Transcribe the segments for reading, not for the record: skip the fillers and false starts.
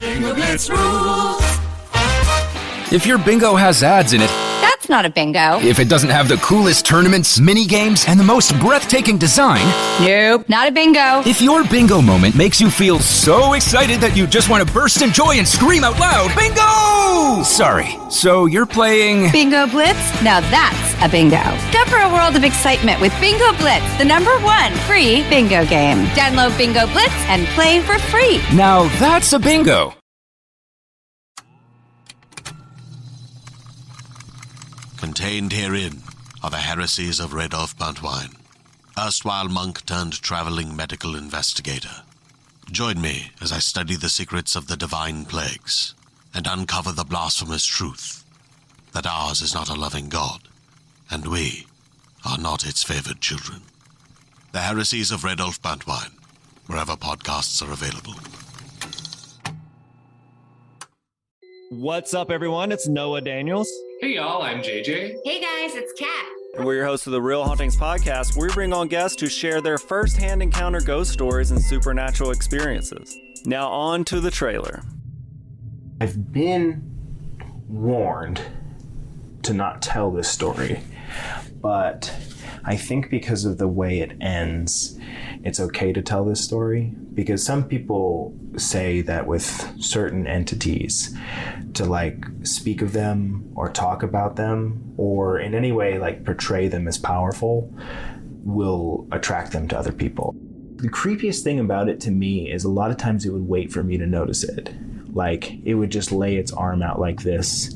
Bingo Blitz rules. If your bingo has ads in it, That's not a bingo. if it doesn't have the coolest tournaments, mini games, and the most breathtaking design, Nope, not a bingo. if your bingo moment makes you feel so excited that you just want to burst in joy and scream out loud, bingo! Sorry, so you're playing... Bingo Blitz? Now that's a bingo. Discover a world of excitement with Bingo Blitz, the #1 free bingo game. Download Bingo Blitz and play for free. Now that's a bingo. Contained herein are the heresies of Radolf Buntwine, erstwhile monk turned traveling medical investigator. Join me as I study the secrets of the divine plagues and uncover the blasphemous truth that ours is not a loving God, and we are not its favored children. The heresies of Radolf Buntwine, wherever podcasts are available. What's up, everyone? It's Noah Daniels. Hey y'all, I'm JJ. Hey guys, it's Kat. And we're your hosts of the Real Hauntings podcast, where we bring on guests to share their first-hand encounter ghost stories and supernatural experiences. Now on to the trailer. I've been warned to not tell this story, but I think because of the way it ends, it's okay to tell this story, because some people say that with certain entities, to like speak of them or talk about them or in any way like portray them as powerful will attract them to other people. The creepiest thing about it to me is a lot of times it would wait for me to notice it. Like, it would just lay its arm out like this,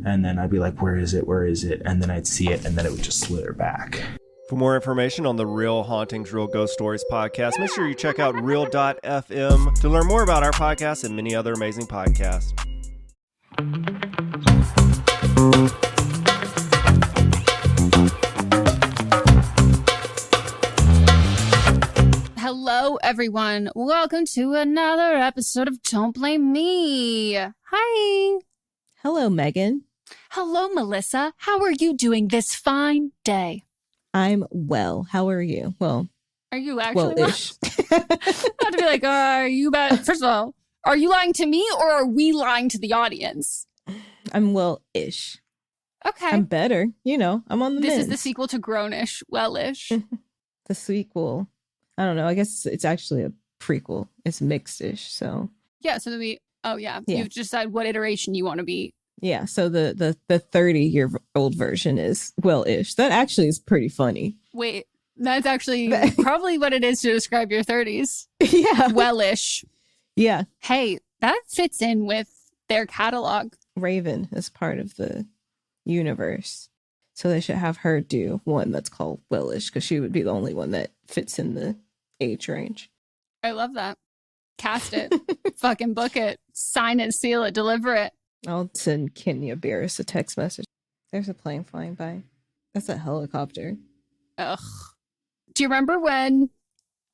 and then I'd be like, where is it? Where is it? And then I'd see it, and then it would just slither back. For more information on the Real Hauntings, Real Ghost Stories podcast, make sure you check out real.fm to learn more about our podcast and many other amazing podcasts. Hello, everyone. Welcome to another episode of Don't Blame Me. Hi. Hello, Megan. Hello, Melissa. How are you doing this fine day? I'm well. How are you? Well, Are you actually well-ish. well? I have to be like, are you bad? First of all, are you lying to me or are we lying to the audience? I'm well-ish. Okay. I'm better. You know, I'm on the This is mend. the sequel to Grownish, well-ish. The sequel. I don't know. I guess it's actually a prequel. It's mixed-ish, so. Yeah, so then yeah. Yeah. You've decided what iteration you want to be. Yeah, so the 30-year-old version is well-ish. That actually is pretty funny. Wait, that's actually probably what it is to describe your 30s. Yeah. Well-ish. Yeah. Hey, that fits in with their catalog. Raven is part of the universe. So they should have her do one that's called well-ish, because she would be the only one that fits in the age range. I love that. Cast it. Fucking book it. Sign it, seal it, deliver it. I'll send Kenya Barris a text message. There's a plane flying by. That's a helicopter. Ugh. Do you remember when,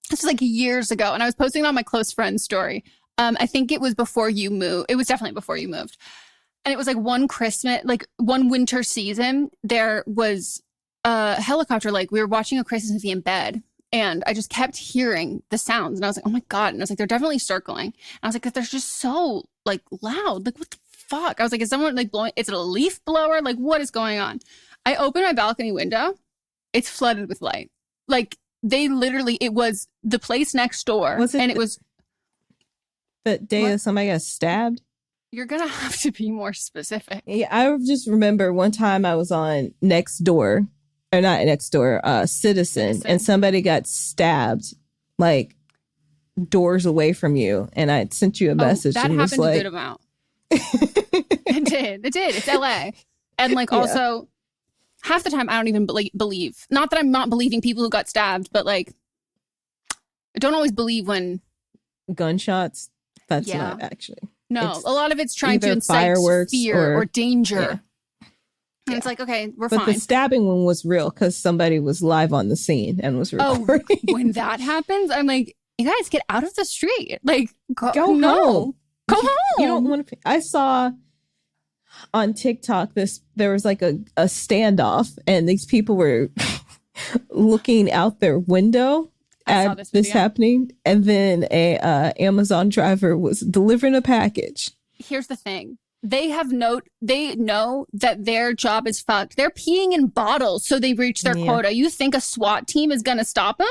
this was like years ago, and I was posting it on my close friend's story. I think it was before you moved. It was definitely before you moved. And it was like one Christmas, like one winter season, there was a helicopter, like we were watching a Christmas movie in bed. And I just kept hearing the sounds. And I was like, oh my God. And I was like, they're definitely circling. And I was like, they're just so like loud. Like, what the fuck? I was like, is someone like blowing? Is it a leaf blower? Like, what is going on? I opened my balcony window. It's flooded with light. Like, they literally, it was the place next door. It was the day that somebody got stabbed. You're going to have to be more specific. Yeah, I just remember one time I was on Nextdoor, or not Nextdoor, Citizen, and somebody got stabbed like doors away from you. And I sent you a message. That and happened was like, a good amount. It did. It's LA. And like also half the time I don't even believe. Not that I'm not believing people who got stabbed, but like I don't always believe when gunshots. That's not actually. No, it's a lot of it's trying to incite fireworks fear or danger. Yeah. And it's like, okay, we're but fine. the stabbing one was real because somebody was live on the scene and was recording. When that happens, I'm like, you guys get out of the street. Like, go home. Go home. You don't want to. I saw on TikTok there was like a standoff, and these people were looking out their window saw at this this video. happening, and then a Amazon driver was delivering a package. Here's the thing. They know that their job is fucked. They're peeing in bottles so they reach their quota. You think a SWAT team is going to stop him?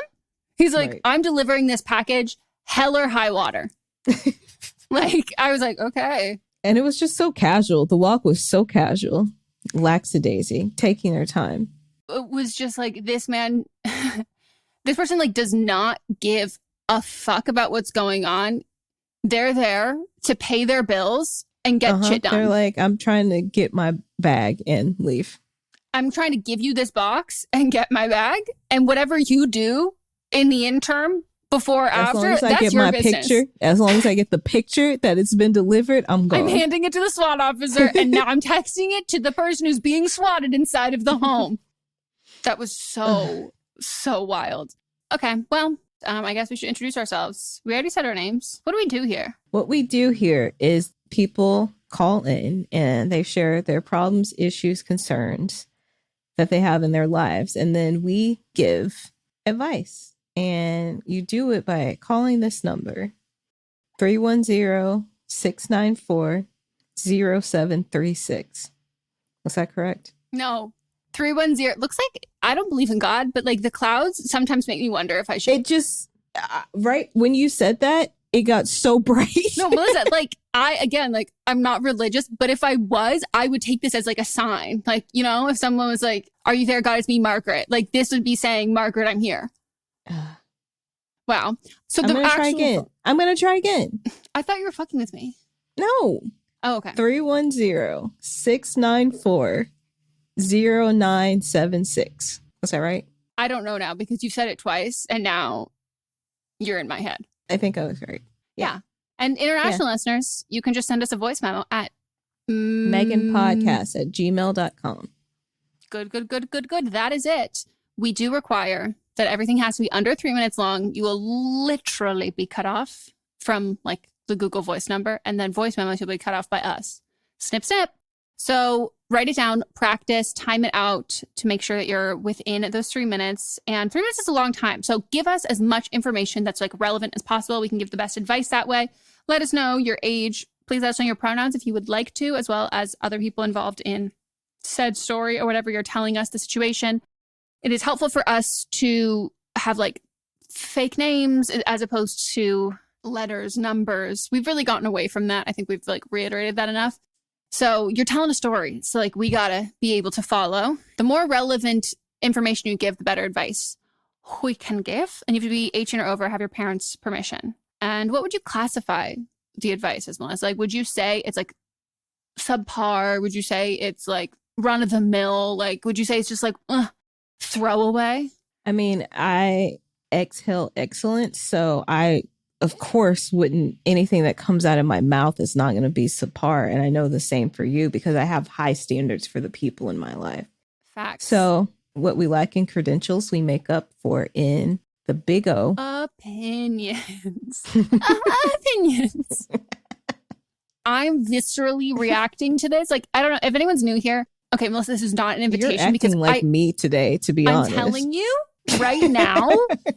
He's like, Right. I'm delivering this package, hell or high water. Like, I was like, okay. And it was just so casual. The walk was so casual. Lackadaisy, taking their time. It was just like, this man, this person like does not give a fuck about what's going on. They're there to pay their bills and get shit done. They're like, I'm trying to get my bag and leave. I'm trying to give you this box and get my bag, and whatever you do in the interim, before or As long after, as I that's get your my business. picture, as long as I get the picture that it's been delivered, I'm gone. I'm handing it to the SWAT officer, and now I'm texting it to the person who's being swatted inside of the home. That was so wild. Okay, well, I guess we should introduce ourselves. We already said our names. What do we do here? What we do here is people call in and they share their problems, issues, concerns that they have in their lives. And then we give advice. And you do it by calling this number, 310-694-0736. Was that correct? No. 310. Looks like I don't believe in God, but like the clouds sometimes make me wonder if I should. It just, right when you said that, it got so bright. No, Melissa, like I'm not religious, but if I was, I would take this as like a sign. Like, you know, if someone was like, are you there, God? It's me, Margaret. Like this would be saying, Margaret, I'm here. Wow. So I'm going to try again. I'm going to try again. I thought you were fucking with me. No. Oh, okay. 310-694-0976. Was that right? I don't know now because you said it twice and now you're in my head. I think I was right. Yeah. And international listeners, you can just send us a voice memo at meganpodcast@gmail.com. Good. That is it. We do require that everything has to be under 3 minutes long. You will literally be cut off from like the Google voice number, and then voice memos will be cut off by us. Snip, snip. So write it down, practice, time it out to make sure that you're within those 3 minutes. And 3 minutes is a long time. So give us as much information that's like relevant as possible. We can give the best advice that way. Let us know your age. Please let us know your pronouns if you would like to, as well as other people involved in said story or whatever you're telling us the situation. It is helpful for us to have like fake names as opposed to letters, numbers. We've really gotten away from that. I think we've like reiterated that enough. So you're telling a story. So like we gotta be able to follow. The more relevant information you give, the better advice we can give. And you have to be 18 or over, have your parents' permission. And what would you classify the advice as, Melissa? Like, would you say it's like subpar? Would you say it's like run of the mill? Like, would you say it's just like throwaway? I mean, I exhale excellence, so I, of course, wouldn't, anything that comes out of my mouth is not going to be subpar. And I know the same for you because I have high standards for the people in my life. Facts. So what we lack in credentials, we make up for in the big O. Opinions. Opinions. I'm viscerally reacting to this. Like, I don't know if anyone's new here. Okay, Melissa, this is not an invitation. You're acting because like me today, to be honest. I'm telling you right now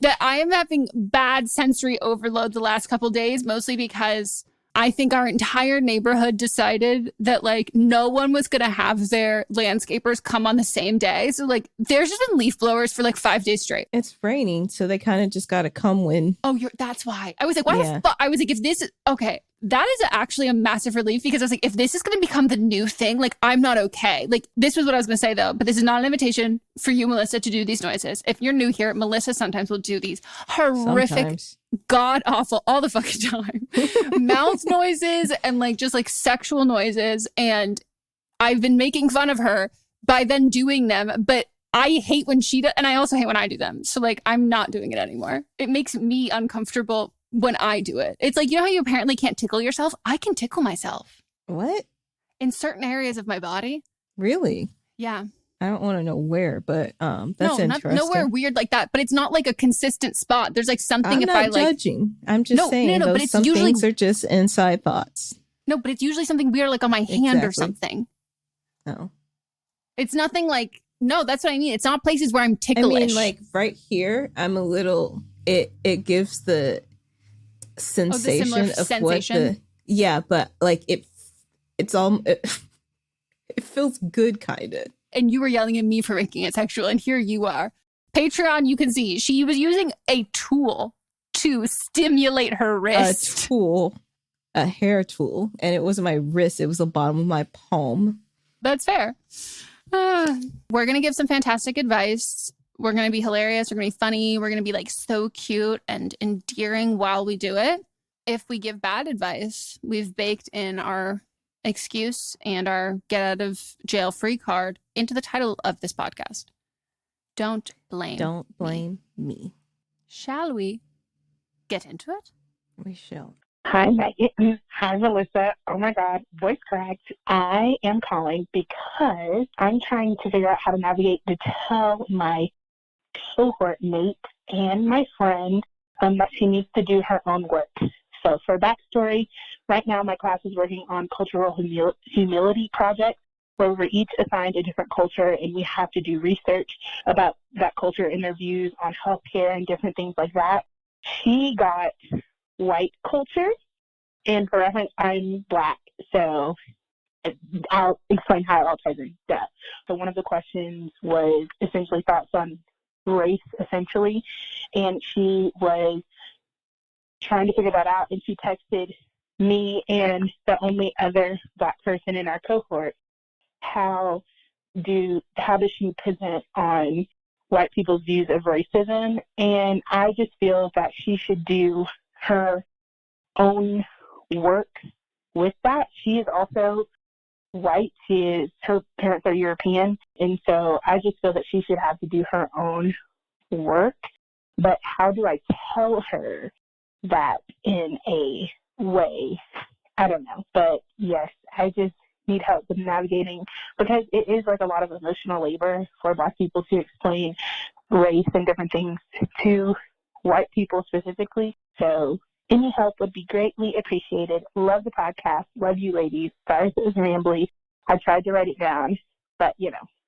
that I am having bad sensory overload the last couple days, mostly because I think our entire neighborhood decided that like no one was going to have their landscapers come on the same day. So like there's just been leaf blowers for like 5 days straight. It's raining, so they kind of just got to come when. Oh, that's why. I was like, why the fuck? I was like, if this is okay, that is actually a massive relief because I was like, if this is going to become the new thing, like I'm not okay. Like this was what I was going to say though, but this is not an invitation for you, Melissa, to do these noises. If you're new here, Melissa sometimes will do these horrific, god awful, all the fucking time, mouth noises and like just like sexual noises. And I've been making fun of her by then doing them, but I hate when she does, and I also hate when I do them. So like, I'm not doing it anymore. It makes me uncomfortable when I do it. It's like, you know how you apparently can't tickle yourself? I can tickle myself. What? In certain areas of my body. Really? Yeah. I don't want to know where, but that's interesting. Nowhere weird like that, but it's not like a consistent spot. There's like something I'm if not I like judging. I'm just saying but those it's some usually things are just inside thoughts. No, but it's usually something weird like on my hand or something. No. It's nothing like, no, that's what I mean. It's not places where I'm ticklish. I mean, like right here, I'm a little it gives the sensation similar of sensation? what the but like it's all it feels good kind of. And you were yelling at me for making it sexual, and here you are. Patreon, you can see she was using a tool to stimulate her wrist. A hair tool, and it wasn't my wrist, it was the bottom of my palm. That's fair. We're gonna give some fantastic advice. We're gonna be hilarious. We're gonna be funny. We're gonna be like so cute and endearing while we do it. If we give bad advice, we've baked in our excuse and our get out of jail free card into the title of this podcast. Don't blame me. Shall we get into it? We shall. Hi, Megan. Hi, Melissa. Oh my God, voice cracked. I am calling because I'm trying to figure out how to navigate to tell my cohort mate and my friend that she needs to do her own work. So for backstory, right now my class is working on cultural humility projects where we're each assigned a different culture and we have to do research about that culture, interviews on healthcare and different things like that. She got white culture, and for reference, I'm Black, so I'll explain how it all ties in. So one of the questions was essentially thoughts on race, essentially, and she was trying to figure that out, and she texted me and the only other Black person in our cohort, how does she present on white people's views of racism? And I just feel that she should do her own work with that. She is also white. Her parents are European, and so I just feel that she should have to do her own work. But how do I tell her that in a way? I don't know. But yes, I just need help with navigating, because it is like a lot of emotional labor for Black people to explain race and different things to white people specifically. So any help would be greatly appreciated. Love the podcast. Love you ladies. Sorry if it was rambly. I tried to write it down, but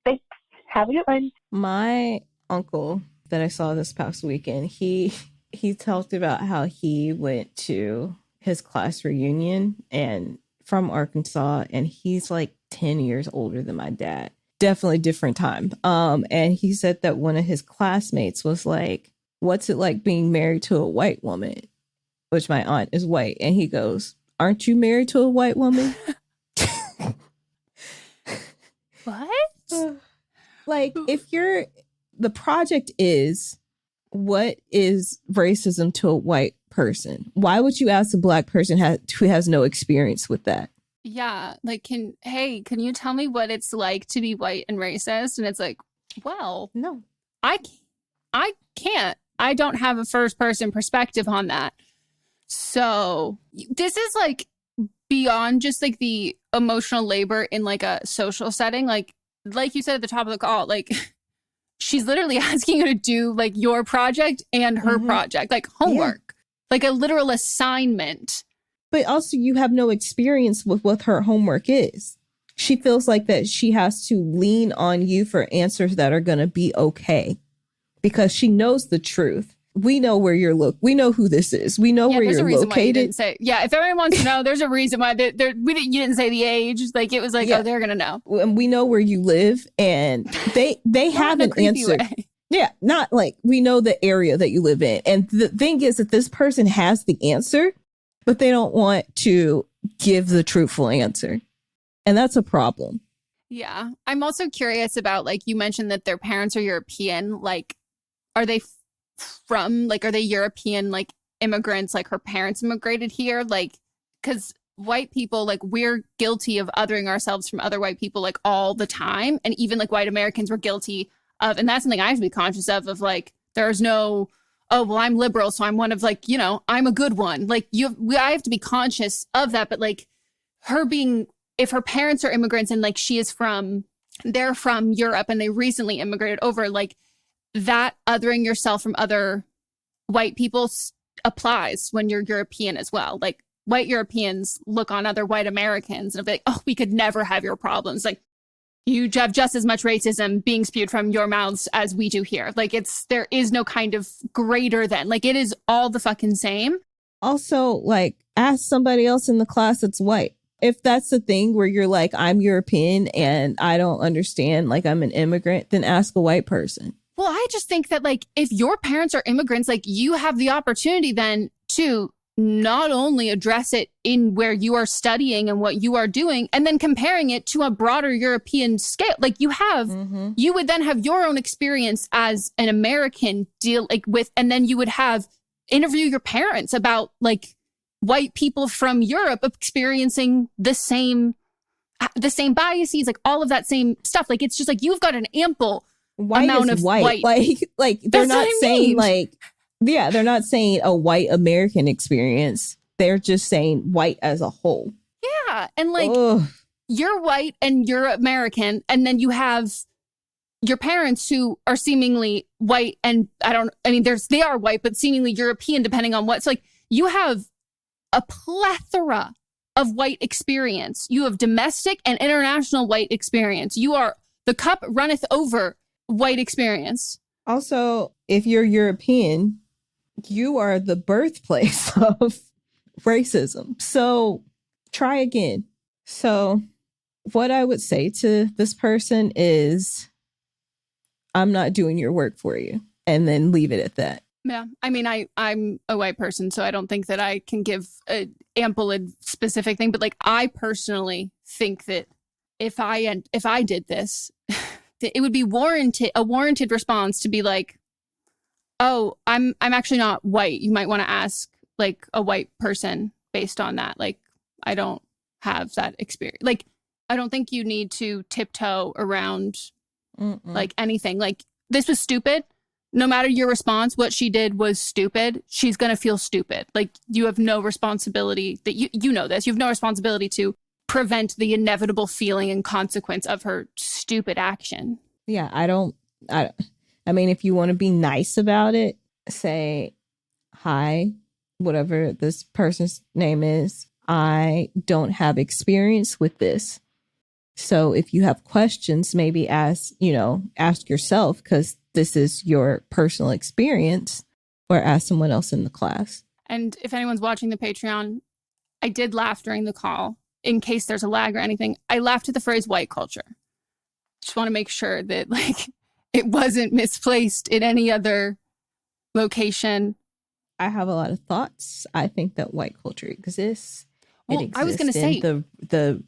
thanks. Have a good one. My uncle that I saw this past weekend, he talked about how he went to his class reunion and from Arkansas, and he's like 10 years older than my dad. Definitely different time. And he said that one of his classmates was like, "What's it like being married to a white woman?" Which my aunt is white. And he goes, "Aren't you married to a white woman?" What? Like, the project is, what is racism to a white person? Why would you ask a Black person who has no experience with that? Yeah, like, can you tell me what it's like to be white and racist? And it's like, well, no, I can't. I don't have a first person perspective on that. So this is like beyond just like the emotional labor in like a social setting. Like you said at the top of the call, like she's literally asking you to do like your project and her project, like homework, like a literal assignment. But also you have no experience with what her homework is. She feels like that she has to lean on you for answers that are going to be okay because she knows the truth. We know where we know who this is. We know where you're located. If everyone wants to know, there's a reason why you didn't say the age. Like it was like, oh, they're gonna know. And we know where you live, and they have an answer. Way. Yeah, not like we know the area that you live in. And the thing is that this person has the answer, but they don't want to give the truthful answer, and that's a problem. Yeah, I'm also curious about, like, you mentioned that their parents are European. Like, are they are they European, like, immigrants? Like, her parents immigrated here? Like, because white people, like, we're guilty of othering ourselves from other white people, like, all the time. And even, like, white Americans were guilty of, and that's something I have to be conscious of, like, there's no, oh, well, I'm liberal, so I'm one of, like, I'm a good one. Like, I have to be conscious of that. But, like, if her parents are immigrants and, like, they're from Europe and they recently immigrated over, like, that othering yourself from other white people applies when you're European as well. Like, white Europeans look on other white Americans and be like, oh, we could never have your problems. Like, you have just as much racism being spewed from your mouths as we do here. Like there is no kind of greater than, like it is all the fucking same. Also, like, ask somebody else in the class that's white. If that's the thing where you're like, I'm European and I don't understand, like I'm an immigrant, then ask a white person. Well, I just think that like if your parents are immigrants, like you have the opportunity then to not only address it in where you are studying and what you are doing, and then comparing it to a broader European scale. Like you would then have your own experience as an American deal like with, and then you would have interview your parents about like white people from Europe experiencing the same biases, like all of that same stuff. Like it's just like you've got an ample white amount is of white. Like they're not saying like, yeah, they're not saying a white American experience. They're just saying white as a whole. Yeah. And like you're white and you're American, and then you have your parents who are seemingly white and they are white, but seemingly European, depending on what. So like you have a plethora of white experience. You have domestic and international white experience. The cup runneth over white experience. Also, if you're European, you are the birthplace of racism. So try again. So what I would say to this person is, I'm not doing your work for you, and then leave it at that. Yeah. I mean, I'm a white person, so I don't think that I can give an ample and specific thing. But like, I personally think that if I did this, it would be a warranted response to be like, oh, I'm actually not white. You might want to ask like a white person based on that. Like, I don't have that experience. Like, I don't think you need to tiptoe around like anything. Like, this was stupid. No matter your response, what she did was stupid. She's going to feel stupid. Like, you have no responsibility that you know this. You have no responsibility to prevent the inevitable feeling and consequence of her stupid action. Yeah, I mean, if you want to be nice about it, say, hi, whatever this person's name is, I don't have experience with this. So if you have questions, maybe ask yourself, because this is your personal experience, or ask someone else in the class. And if anyone's watching the Patreon, I did laugh during the call in case there's a lag or anything. I laughed at the phrase white culture. Just want to make sure that like it wasn't misplaced in any other location. I have a lot of thoughts. I think that white culture exists. Well, I was going to say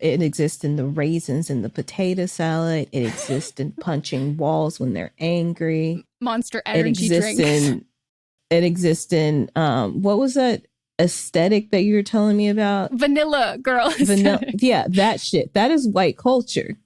it exists in the raisins in the potato salad. It exists in punching walls when they're angry. Monster energy drinks. It exists in what was that aesthetic that you were telling me about? Vanilla girl. Yeah, that shit. That is white culture.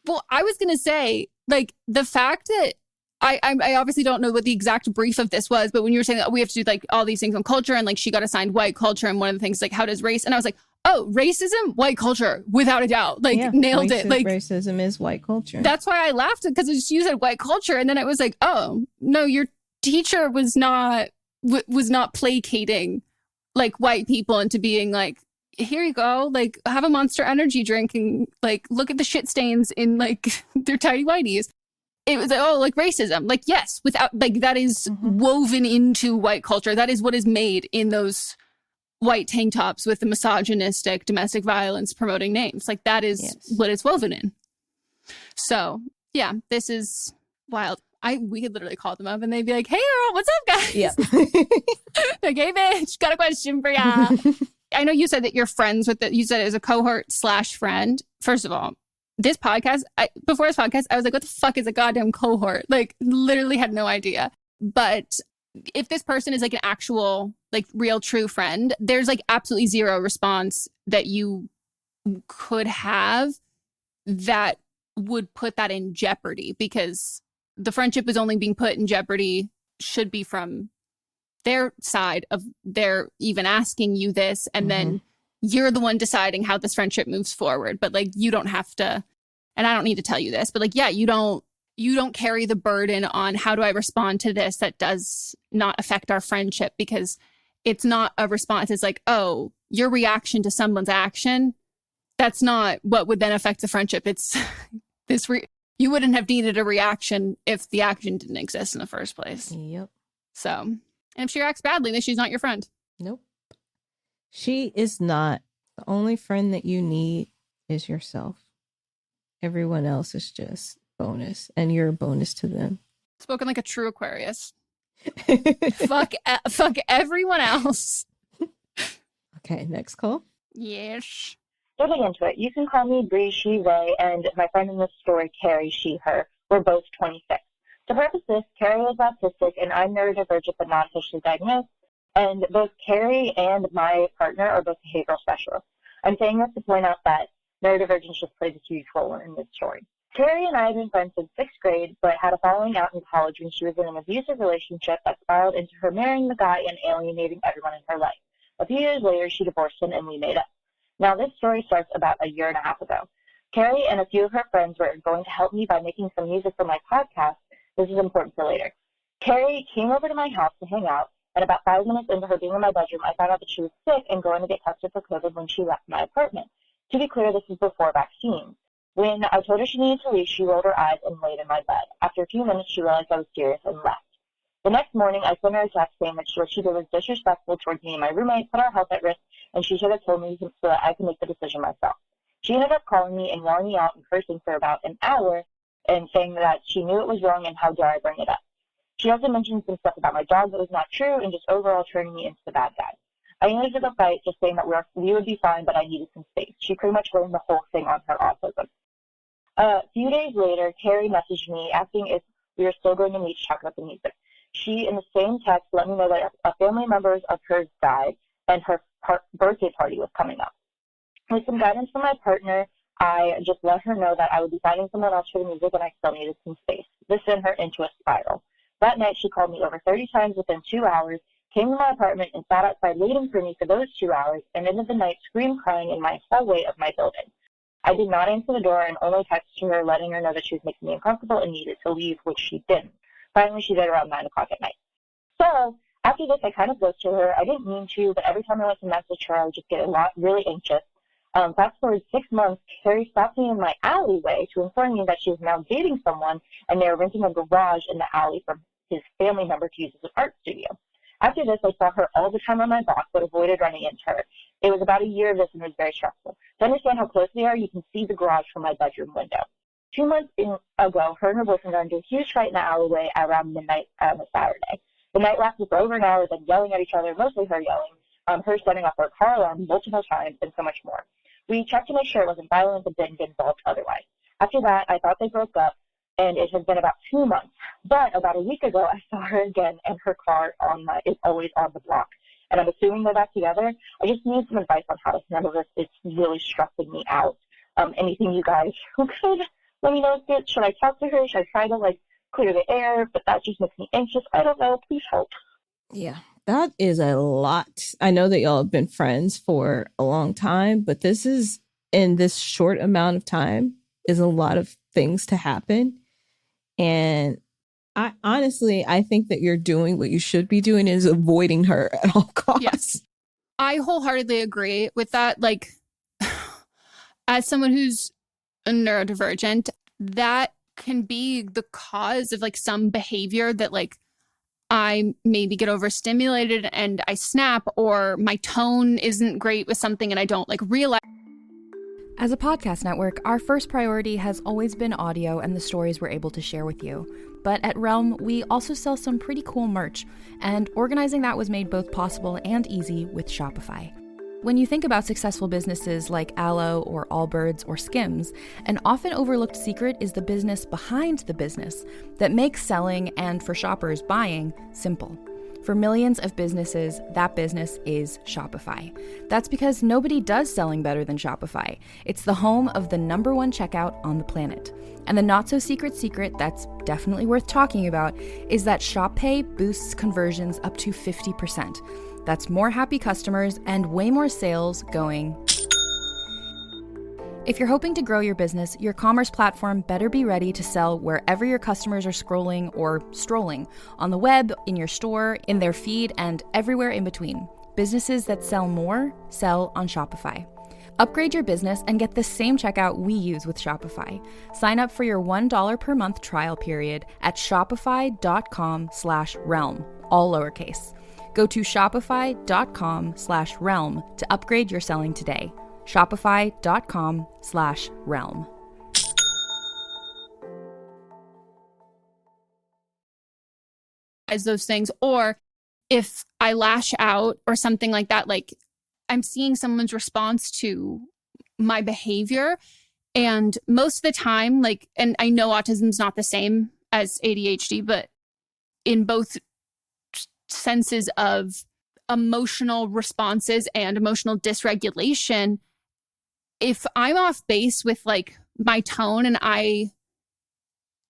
Well, I was going to say, like, the fact that I obviously don't know what the exact brief of this was, but when you were saying that we have to do like all these things on culture, and like she got assigned white culture, and one of the things like, how does race? And I was like, oh, racism, white culture, without a doubt. Like, yeah, nailed it. Like, racism is white culture. That's why I laughed, because you said white culture, and then it was like, oh no, your teacher was not placating like white people into being like, here you go, like have a Monster energy drink and like look at the shit stains in like their tidy whities. It was like, oh, like racism. Like, yes, without like that is woven into white culture. That is what is made in those white tank tops with the misogynistic domestic violence promoting names. Like, that is what it's woven in. So yeah, this is wild. We could literally call them up and they'd be like, hey girl, what's up, guys? Yeah. Like, hey bitch, got a question for ya. I know you said that you're friends with you said it was a cohort/friend. First of all, this podcast, before this podcast, I was like, what the fuck is a goddamn cohort? Like, literally had no idea. But if this person is like an actual, like, real, true friend, there's like absolutely zero response that you could have that would put that in jeopardy, because the friendship is only being put in jeopardy should be from their side of their even asking you this, and then you're the one deciding how this friendship moves forward. But like, you don't have to, and I don't need to tell you this, but like, yeah, you don't carry the burden on how do I respond to this that does not affect our friendship, because it's not a response. It's like, oh, your reaction to someone's action, that's not what would then affect the friendship. It's you wouldn't have needed a reaction if the action didn't exist in the first place. Yep. So, and if she reacts badly, then she's not your friend. Nope. She is not. The only friend that you need is yourself. Everyone else is just bonus, and you're a bonus to them. Spoken like a true Aquarius. fuck everyone else. Okay, next call. Yes. Getting into it, you can call me Bree, she, they, and my friend in this story, Carrie, she, her. We're both 26. To preface this, Carrie is autistic, and I'm neurodivergent but not officially diagnosed. And both Carrie and my partner are both behavioral specialists. I'm saying this to point out that neurodivergence just plays a huge role in this story. Carrie and I have been friends since 6th grade, but had a falling out in college when she was in an abusive relationship that spiraled into her marrying the guy and alienating everyone in her life. A few years later, she divorced him and we made up. Now, this story starts about a year and a half ago. Carrie and a few of her friends were going to help me by making some music for my podcast. This is important for later. Carrie came over to my house to hang out, and about 5 minutes into her being in my bedroom, I found out that she was sick and going to get tested for COVID when she left my apartment. To be clear, this was before vaccines. When I told her she needed to leave, she rolled her eyes and laid in my bed. After a few minutes, she realized I was serious and left. The next morning, I sent her a text saying that what she did was disrespectful towards me and my roommate, put our health at risk, and she should have told me so that I could make the decision myself. She ended up calling me and yelling me out and cursing for about an hour and saying that she knew it was wrong and how dare I bring it up. She also mentioned some stuff about my dog that was not true and just overall turning me into the bad guy. I ended the fight just saying that we would be fine, but I needed some space. She pretty much blamed the whole thing on her autism. A few days later, Carrie messaged me asking if we were still going to meet to talk about the music. She, in the same text, let me know that a family member of hers died and her birthday party was coming up. With some guidance from my partner, I just let her know that I would be finding someone else for the music and I still needed some space. This sent her into a spiral. That night, she called me over 30 times within 2 hours, came to my apartment and sat outside waiting for me for those 2 hours, and ended the night scream crying in my hallway of my building. I did not answer the door and only texted her, letting her know that she was making me uncomfortable and needed to leave, which she didn't. Finally, she did around 9 o'clock at night. So, after this, I kind of ghosted her. I didn't mean to, but every time I went to message her, I would just get really anxious. Fast forward 6 months, Carrie stopped me in my alleyway to inform me that she was now dating someone, and they were renting a garage in the alley for his family member to use as an art studio. After this, I saw her all the time on my block, but avoided running into her. It was about a year of this, and it was very stressful. To understand how close they are, you can see the garage from my bedroom window. 2 months ago, her and her boyfriend got into a huge fight in the alleyway around midnight on a Saturday. The night lasted for over an hour, then yelling at each other, mostly her yelling, her setting off her car alarm multiple times, and so much more. We checked to make sure it wasn't violent, but didn't get involved otherwise. After that, I thought they broke up, and it has been about 2 months. But about a week ago, I saw her again, and her car is always on the block. And I'm assuming they're back together. I just need some advice on how to handle this. It's really stressing me out. Anything you guys who could let me know is good. Should I talk to her? Should I try to, clear the air? But that just makes me anxious. I don't know. Please help. Yeah, that is a lot. I know that y'all have been friends for a long time, but this is, in this short amount of time, is a lot of things to happen. And I think that you're doing what you should be doing is avoiding her at all costs. Yes. I wholeheartedly agree with that. As someone who's a neurodivergent, that can be the cause of some behavior that I maybe get overstimulated and I snap, or my tone isn't great with something and I don't realize. As a podcast network, our first priority has always been audio and the stories we're able to share with you. But at Realm, we also sell some pretty cool merch, and organizing that was made both possible and easy with Shopify. When you think about successful businesses like Aloe or Allbirds or Skims, an often overlooked secret is the business behind the business that makes selling and, for shoppers, buying simple. For millions of businesses, that business is Shopify. That's because nobody does selling better than Shopify. It's the home of the #1 checkout on the planet. And the not-so-secret secret that's definitely worth talking about is that Shop Pay boosts conversions up to 50%. That's more happy customers and way more sales going. If you're hoping to grow your business, your commerce platform better be ready to sell wherever your customers are scrolling or strolling, on the web, in your store, in their feed, and everywhere in between. Businesses that sell more sell on Shopify. Upgrade your business and get the same checkout we use with Shopify. Sign up for your $1 per month trial period at shopify.com/realm, all lowercase. Go to shopify.com/realm to upgrade your selling today. Shopify.com/realm. As those things, or if I lash out or something like that, like I'm seeing someone's response to my behavior. And most of the time, like, and I know autism's not the same as ADHD, but in both senses of emotional responses and emotional dysregulation, if I'm off base with like my tone and I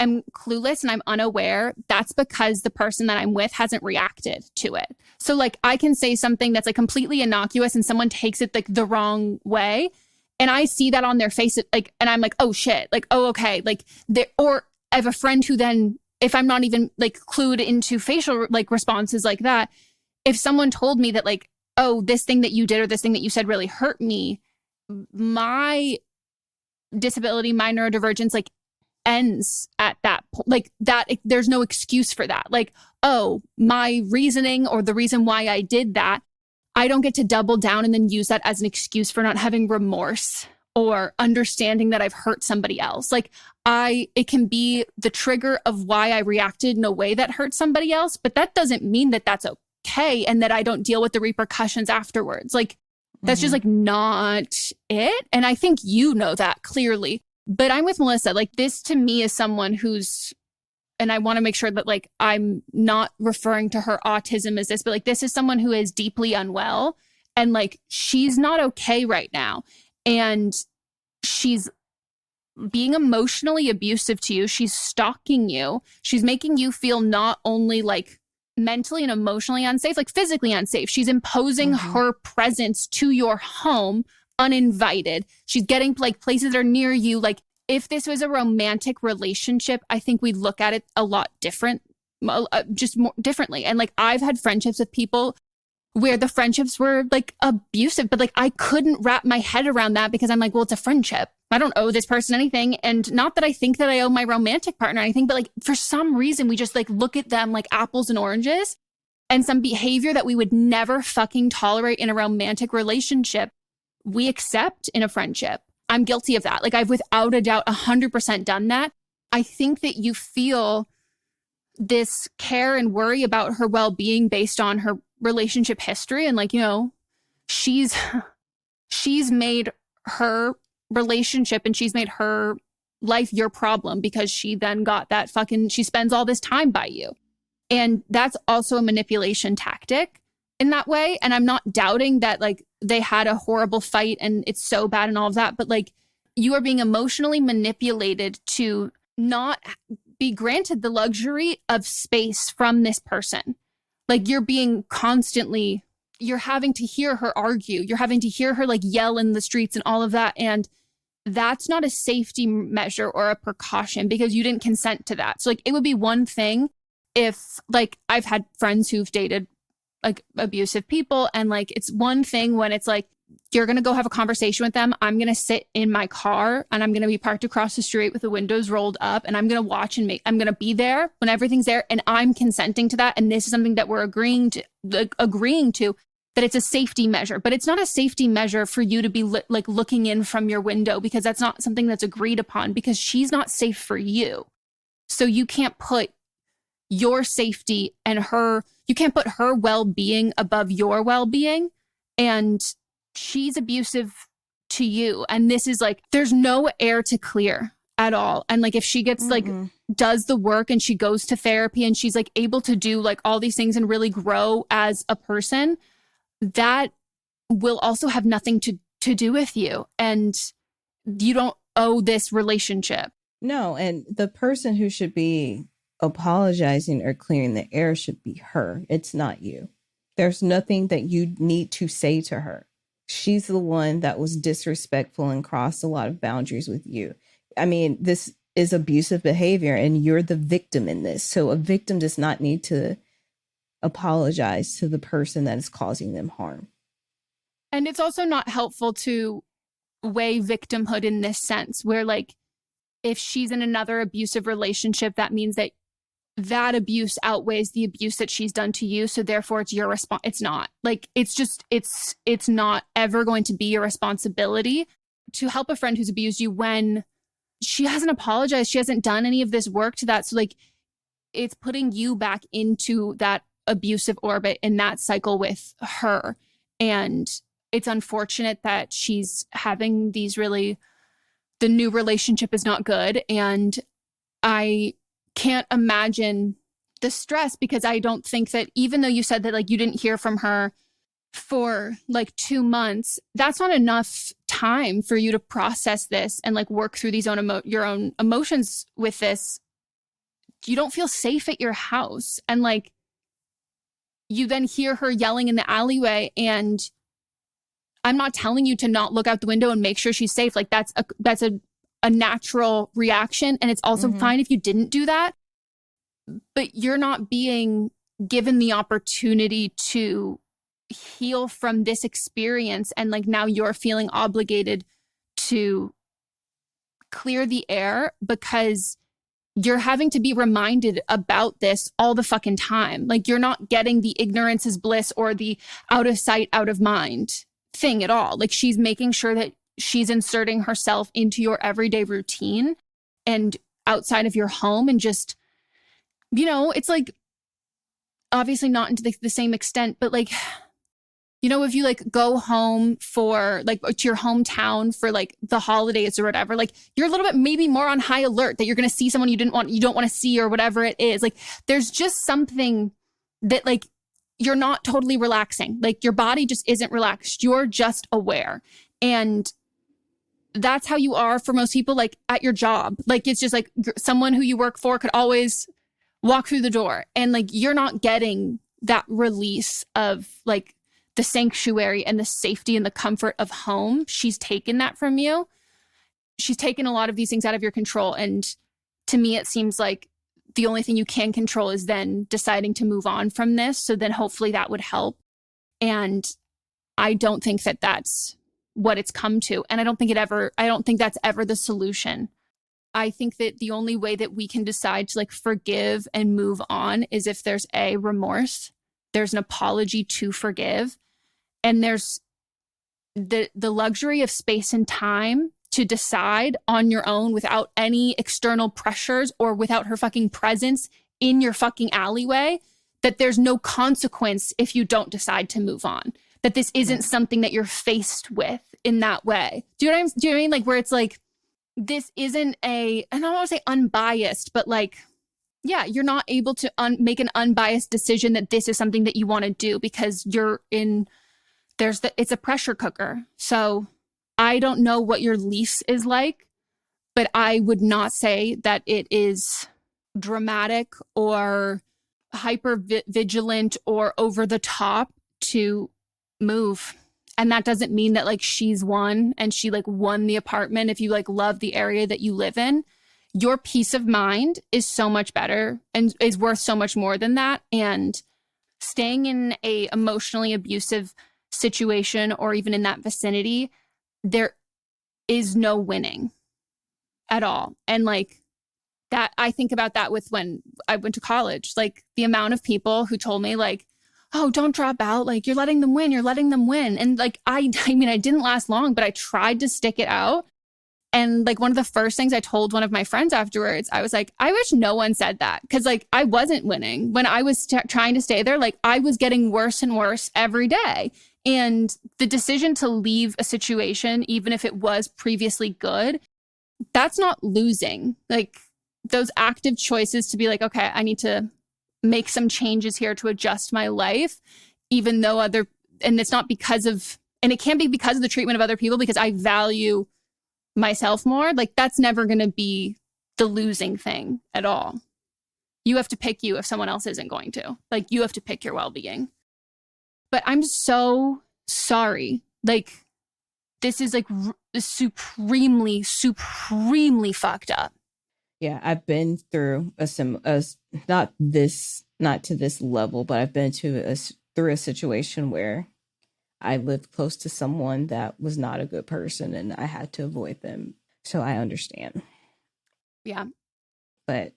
am clueless and I'm unaware, that's because the person that I'm with hasn't reacted to it. So like I can say something that's like completely innocuous and someone takes it like the wrong way. And I see that on their face, like, and I'm like, oh shit, like, oh, okay. Like or I have a friend who then, if I'm not even like clued into facial like responses like that, if someone told me that like, oh, this thing that you did or this thing that you said really hurt me, my disability, my neurodivergence, like ends at that point. Like that, there's no excuse for that. Like, oh, my reasoning or the reason why I did that, I don't get to double down and then use that as an excuse for not having remorse or understanding that I've hurt somebody else. Like it can be the trigger of why I reacted in a way that hurt somebody else, but that doesn't mean that that's okay and that I don't deal with the repercussions afterwards. Like that's just like not it. And I think you know that clearly. But I'm with Melissa. Like this to me is someone who's, and I want to make sure that like I'm not referring to her autism as this, but like this is someone who is deeply unwell and like she's not okay right now. And she's being emotionally abusive to you. She's stalking you. She's making you feel not only like mentally and emotionally unsafe, like physically unsafe. She's imposing her presence to your home uninvited. She's getting like places that are near you. Like if this was a romantic relationship, I think we'd look at it a lot different, just more differently. And like I've had friendships with people where the friendships were like abusive, but like I couldn't wrap my head around that because I'm like, well, it's a friendship. I don't owe this person anything. And not that I think that I owe my romantic partner anything, but like for some reason we just like look at them like apples and oranges, and some behavior that we would never fucking tolerate in a romantic relationship we accept in a friendship. I'm guilty of that. Like I've without a doubt 100% done that. I think that you feel this care and worry about her well-being based on her relationship history. And like, you know, she's made her relationship and she's made her life your problem because she then got that she spends all this time by you. And that's also a manipulation tactic in that way. And I'm not doubting that like they had a horrible fight and it's so bad and all of that, but like you are being emotionally manipulated to not be granted the luxury of space from this person. Like you're being constantly, you're having to hear her argue. You're having to hear her like yell in the streets and all of that. And that's not a safety measure or a precaution because you didn't consent to that. So like it would be one thing if like I've had friends who've dated like abusive people, and like it's one thing when it's like you're going to go have a conversation with them. I'm going to sit in my car and I'm going to be parked across the street with the windows rolled up and I'm going to watch and I'm going to be there when everything's there and I'm consenting to that. And this is something that we're agreeing to that it's a safety measure, but it's not a safety measure for you to be like looking in from your window because that's not something that's agreed upon because she's not safe for you. So you can't put your safety and you can't put her well-being above your well-being. And she's abusive to you. And this is like, there's no air to clear at all. And like, if she gets like, does the work and she goes to therapy and she's like able to do like all these things and really grow as a person, that will also have nothing to do with you. And you don't owe this relationship. No. And the person who should be apologizing or clearing the air should be her. It's not you. There's nothing that you need to say to her. She's the one that was disrespectful and crossed a lot of boundaries with you. I mean, this is abusive behavior and you're the victim in this. So a victim does not need to apologize to the person that is causing them harm. And it's also not helpful to weigh victimhood in this sense where like if she's in another abusive relationship, that means that that abuse outweighs the abuse that she's done to you. So therefore it's your response. It's not. Like, it's just, it's not ever going to be your responsibility to help a friend who's abused you when she hasn't apologized. She hasn't done any of this work to that. So like, it's putting you back into that abusive orbit in that cycle with her. And it's unfortunate that she's having these the new relationship is not good. And I can't imagine the stress, because I don't think that, even though you said that like you didn't hear from her for like 2 months, that's not enough time for you to process this and like work through these your own emotions with this. You don't feel safe at your house. And like, you then hear her yelling in the alleyway, and I'm not telling you to not look out the window and make sure she's safe. Like that's a natural reaction. And it's also fine if you didn't do that, but you're not being given the opportunity to heal from this experience. And like, now you're feeling obligated to clear the air because you're having to be reminded about this all the fucking time. Like, you're not getting the ignorance is bliss or the out of sight, out of mind thing at all. Like, she's making sure that she's inserting herself into your everyday routine and outside of your home. And just, you know, it's like, obviously not into the same extent, but like, you know, if you like go home for like to your hometown for like the holidays or whatever, like you're a little bit maybe more on high alert that you're going to see someone you don't want to see or whatever it is. Like, there's just something that like you're not totally relaxing. Like, your body just isn't relaxed. You're just aware. And that's how you are for most people, like at your job. Like, it's just like someone who you work for could always walk through the door, and like you're not getting that release of like the sanctuary and the safety and the comfort of home. She's taken that from you. She's taken a lot of these things out of your control. And to me, it seems like the only thing you can control is then deciding to move on from this. So then hopefully that would help. And I don't think that that's what it's come to. And I don't think that's ever the solution. I think that the only way that we can decide to like forgive and move on is if there's a remorse, there's an apology to forgive, and there's the luxury of space and time to decide on your own without any external pressures or without her fucking presence in your fucking alleyway, that there's no consequence if you don't decide to move on, that this isn't something that you're faced with in that way. Do you know what I mean? Like, where it's like, this isn't I don't want to say unbiased, but like, yeah, you're not able to make an unbiased decision that this is something that you want to do because it's a pressure cooker. So I don't know what your lease is like, but I would not say that it is dramatic or hyper vigilant or over the top to move. And that doesn't mean that like she's won and she like won the apartment. If you like love the area that you live in, your peace of mind is so much better and is worth so much more than that. And staying in a emotionally abusive situation or even in that vicinity, there is no winning at all. And like that, I think about that with when I went to college, like the amount of people who told me like, oh, don't drop out. Like, you're letting them win. You're letting them win. And like, I mean, I didn't last long, but I tried to stick it out. And like, one of the first things I told one of my friends afterwards, I was like, I wish no one said that. Cause like, I wasn't winning when I was trying to stay there. Like, I was getting worse and worse every day. And the decision to leave a situation, even if it was previously good, that's not losing. Like, those active choices to be like, okay, I need to make some changes here to adjust my life, even though and it's not because of, and it can't be because of the treatment of other people, because I value myself more. Like, that's never going to be the losing thing at all. You have to pick you if someone else isn't going to. Like, you have to pick your well-being. But I'm so sorry. Like, this is like supremely, supremely fucked up. Yeah, I've been through not to this level, but I've been through a situation where I lived close to someone that was not a good person and I had to avoid them. So I understand. Yeah. But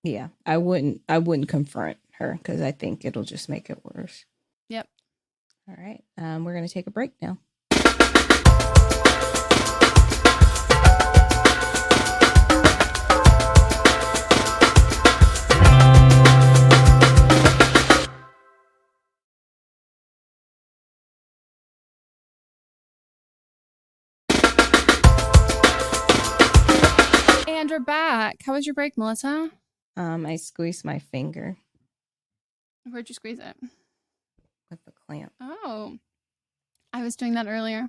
yeah, I wouldn't confront her because I think it'll just make it worse. Yep. All right. We're going to take a break now. And we're back. How was your break, Melissa? I squeezed my finger Where'd you squeeze it? with the clamp. Oh, I was doing that earlier.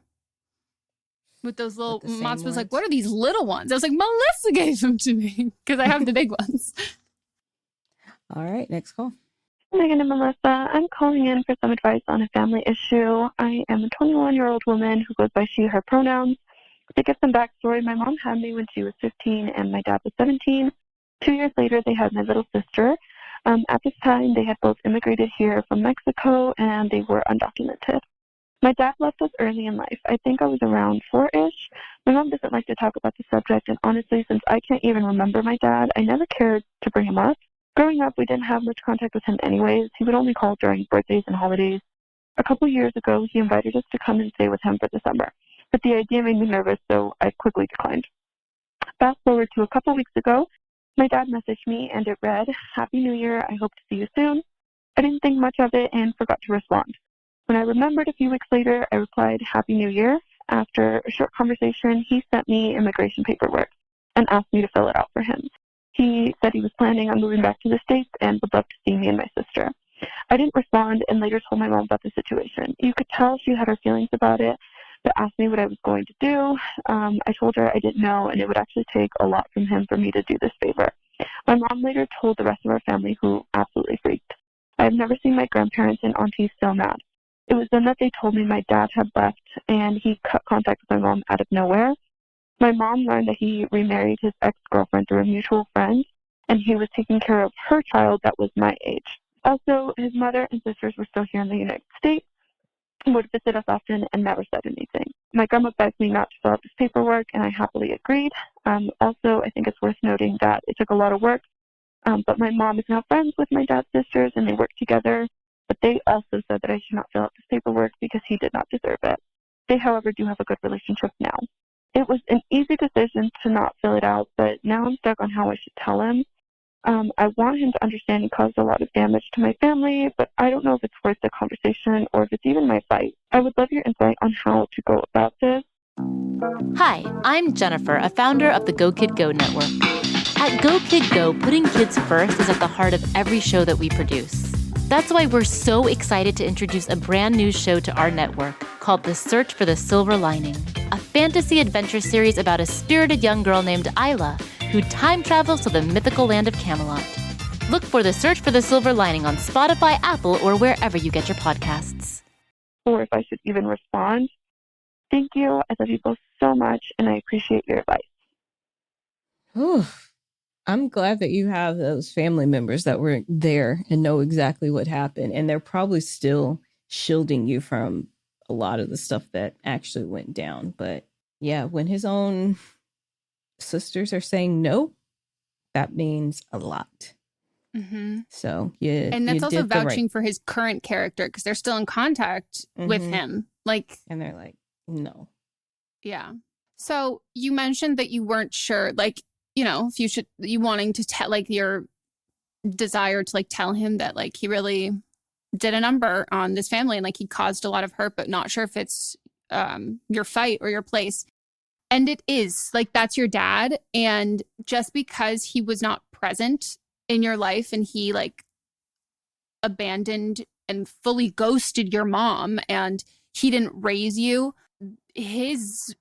With those little, With the same Mots was like, ones? what are these little ones? I was like, Melissa gave them to me because I have the big ones. All right, next call. Meghan and Melissa, I'm calling in for some advice on a family issue. I am a 21-year-old woman who goes by she, her pronouns. To give some backstory, my mom had me when she was 15 and my dad was 17. 2 years later, they had my little sister. At this time, they had both immigrated here from Mexico and they were undocumented. My dad left us early in life. I think I was around 4-ish. My mom doesn't like to talk about the subject, and honestly, since I can't even remember my dad, I never cared to bring him up. Growing up, we didn't have much contact with him anyways. He would only call during birthdays and holidays. A couple years ago, he invited us to come and stay with him for the summer, but the idea made me nervous, so I quickly declined. Fast forward to a couple weeks ago, my dad messaged me, and it read, "Happy New Year, I hope to see you soon." I didn't think much of it and forgot to respond. When I remembered a few weeks later, I replied, "Happy New Year." After a short conversation, he sent me immigration paperwork and asked me to fill it out for him. He said he was planning on moving back to the States and would love to see me and my sister. I didn't respond and later told my mom about the situation. You could tell she had her feelings about it, but asked me what I was going to do. I told her I didn't know, and it would actually take a lot from him for me to do this favor. My mom later told the rest of our family, who absolutely freaked. I have never seen my grandparents and aunties so mad. It was then that they told me my dad had left, and he cut contact with my mom out of nowhere. My mom learned that he remarried his ex-girlfriend through a mutual friend, and he was taking care of her child that was my age. Also, his mother and sisters were still here in the United States, would visit us often, and never said anything. My grandma begged me not to fill out this paperwork, and I happily agreed. Also, I think it's worth noting that it took a lot of work, but my mom is now friends with my dad's sisters, and they work together. But they also said that I should not fill out this paperwork because he did not deserve it. They, however, do have a good relationship now. It was an easy decision to not fill it out, but now I'm stuck on how I should tell him. I want him to understand he caused a lot of damage to my family, but I don't know if it's worth the conversation or if it's even my fight. I would love your insight on how to go about this. Hi, I'm Jennifer, a founder of the Go Kid Go network. At Go Kid Go, putting kids first is at the heart of every show that we produce. That's why we're so excited to introduce a brand new show to our network called The Search for the Silver Lining, a fantasy adventure series about a spirited young girl named Isla who time travels to the mythical land of Camelot. Look for The Search for the Silver Lining on Spotify, Apple, or wherever you get your podcasts. Or if I should even respond. Thank you. I love you both so much, and I appreciate your advice. Whew. I'm glad that you have those family members that were there and know exactly what happened. And they're probably still shielding you from a lot of the stuff that actually went down. But yeah, when his own sisters are saying no, that means a lot. Mm-hmm. So yeah, and that's you also did the vouching right- for his current character because they're still in contact with Mhm. him. Like, and they're like, no. yeah. So you mentioned that you weren't sure, like, you know, if you wanting to tell, like, your desire to like tell him that like he really did a number on this family and like he caused a lot of hurt, but not sure if it's your fight or your place. And it is like, that's your dad. And just because he was not present in your life and he like abandoned and fully ghosted your mom and he didn't raise you, his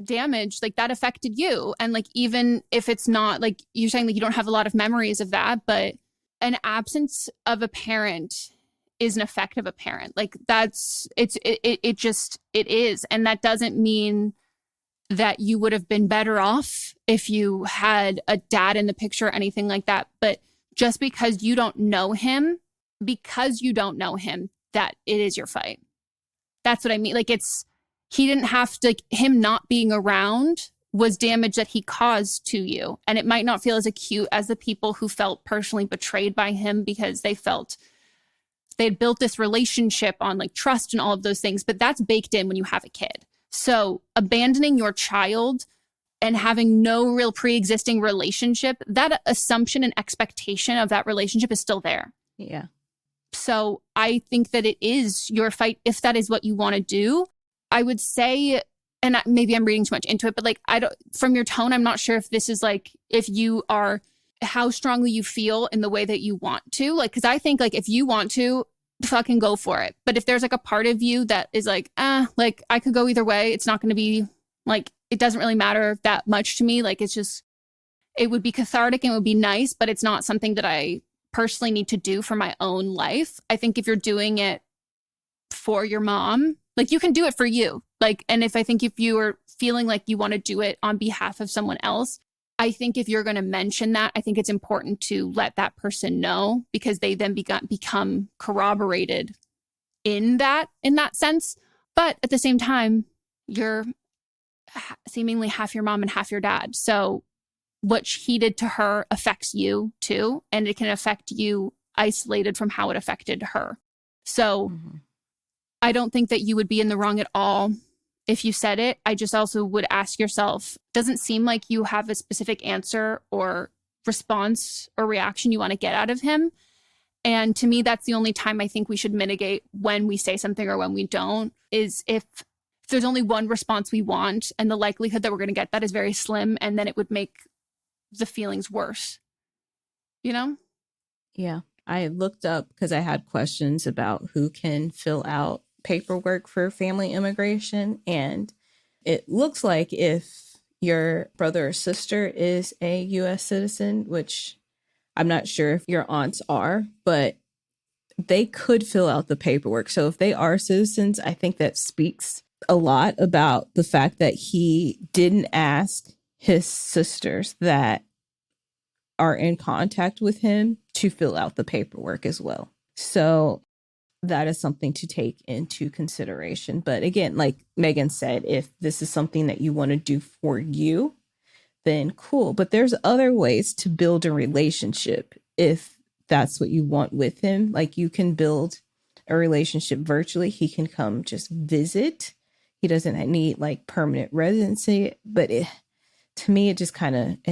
damage, like that affected you. And like, even if it's not like you're saying like you don't have a lot of memories of that, but an absence of a parent is an effect of a parent. Like that's, it just, it is. And that doesn't mean that you would have been better off if you had a dad in the picture or anything like that. But just because you don't know him, that it is your fight. That's what I mean. Like he didn't have to, like, him not being around was damage that he caused to you. And it might not feel as acute as the people who felt personally betrayed by him because they felt they had built this relationship on like trust and all of those things. But that's baked in when you have a kid. So abandoning your child and having no real pre-existing relationship, that assumption and expectation of that relationship is still there. Yeah. So I think that it is your fight if that is what you want to do. I would say, and maybe I'm reading too much into it, but like, from your tone, I'm not sure if this is like, if you are, how strongly you feel in the way that you want to, like, cause I think like, if you want to fucking go for it. But if there's like a part of you that is like, like I could go either way. It's not going to be like, it doesn't really matter that much to me. Like, it's just, it would be cathartic and it would be nice, but it's not something that I personally need to do for my own life. I think if you're doing it for your mom, like you can do it for you. Like, and if you are feeling like you want to do it on behalf of someone else, I think if you're going to mention that, I think it's important to let that person know because they then become corroborated in that sense. But at the same time, you're seemingly half your mom and half your dad. So what he did to her affects you too. And it can affect you isolated from how it affected her. So I don't think that you would be in the wrong at all if you said it. I just also would ask yourself, doesn't seem like you have a specific answer or response or reaction you want to get out of him. And to me, that's the only time I think we should mitigate when we say something or when we don't, is if there's only one response we want and the likelihood that we're going to get that is very slim, and then it would make the feelings worse, you know? Yeah. I looked up because I had questions about who can fill out paperwork for family immigration. And it looks like if your brother or sister is a U.S. citizen, which I'm not sure if your aunts are, but they could fill out the paperwork. So if they are citizens, I think that speaks a lot about the fact that he didn't ask his sisters that are in contact with him to fill out the paperwork as well. So that is something to take into consideration. But again, like Meghan said, if this is something that you want to do for you, then cool. But there's other ways to build a relationship if that's what you want with him. Like you can build a relationship virtually. He can come just visit. He doesn't need like permanent residency. But to me, it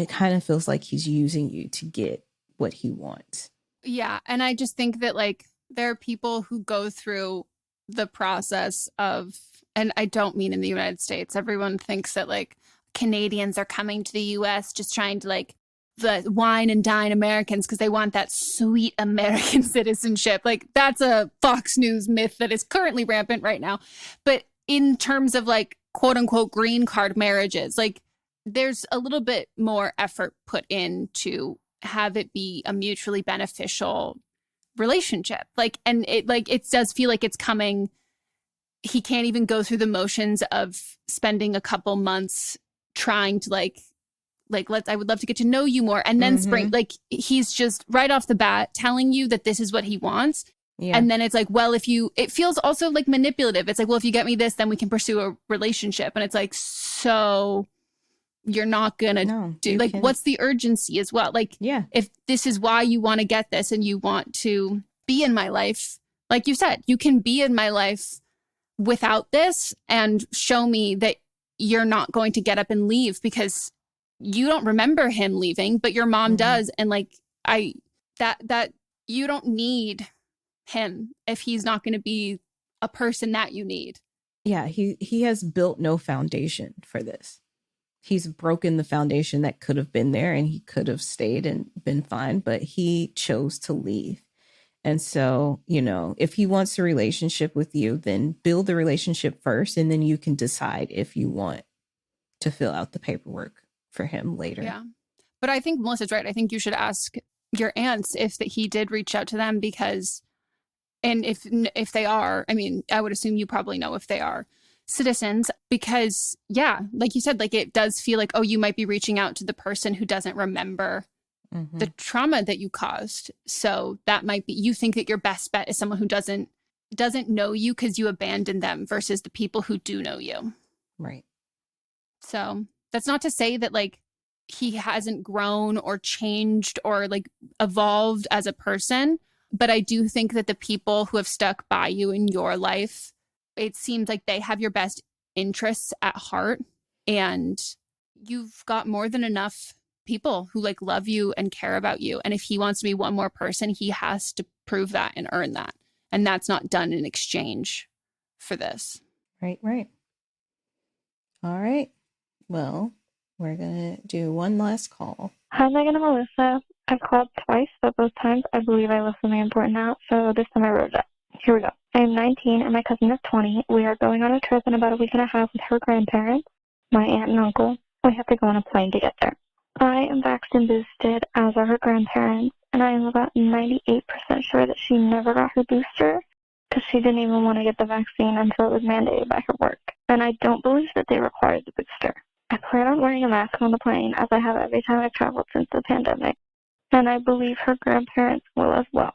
kind of feels like he's using you to get what he wants. Yeah. And I just think that like there are people who go through the process of, and I don't mean in the United States, everyone thinks that like Canadians are coming to the US just trying to like wine and dine Americans because they want that sweet American citizenship. Like that's a Fox News myth that is currently rampant right now. But in terms of like quote unquote green card marriages, like there's a little bit more effort put in to have it be a mutually beneficial relationship. Like, and it does feel like it's coming. He can't even go through the motions of spending a couple months trying to I would love to get to know you more. And then he's just right off the bat telling you that this is what he wants. Yeah. And then it's like, well, it feels also like manipulative. It's like, well, if you get me this, then we can pursue a relationship. And it's like, so you're not gonna what's the urgency as well? Like, yeah, if this is why you want to get this and you want to be in my life, like you said, you can be in my life without this and show me that you're not going to get up and leave because you don't remember him leaving, but your mom does. And like, that you don't need him if he's not going to be a person that you need. Yeah. He has built no foundation for this. He's broken the foundation that could have been there and he could have stayed and been fine, but he chose to leave. And so, if he wants a relationship with you, then build the relationship first, and then you can decide if you want to fill out the paperwork for him later. Yeah. But I think Melissa's right. I think you should ask your aunts if he did reach out to them because, and if they are, I mean, I would assume you probably know if they are citizens because, yeah, like you said, like it does feel like, oh, you might be reaching out to the person who doesn't remember the trauma that you caused. So that might be, you think that your best bet is someone who doesn't doesn't know you because you abandoned them versus the people who do know you. Right. So that's not to say that like he hasn't grown or changed or like evolved as a person. But I do think that the people who have stuck by you in your life, it seems like they have your best interests at heart. And you've got more than enough people who like love you and care about you. And if he wants to be one more person, he has to prove that and earn that. And that's not done in exchange for this. Right. All right. Well, we're going to do one last call. Hi, Meghan and Melisa. I've called twice, but both times I believe I left something important out, so this time I wrote it up. Here we go. I am 19 and my cousin is 20. We are going on a trip in about a week and a half with her grandparents, my aunt and uncle. We have to go on a plane to get there. I am vaccine boosted, as are her grandparents, and I am about 98% sure that she never got her booster because she didn't even want to get the vaccine until it was mandated by her work. And I don't believe that they required the booster. I plan on wearing a mask on the plane, as I have every time I've traveled since the pandemic. And I believe her grandparents will as well,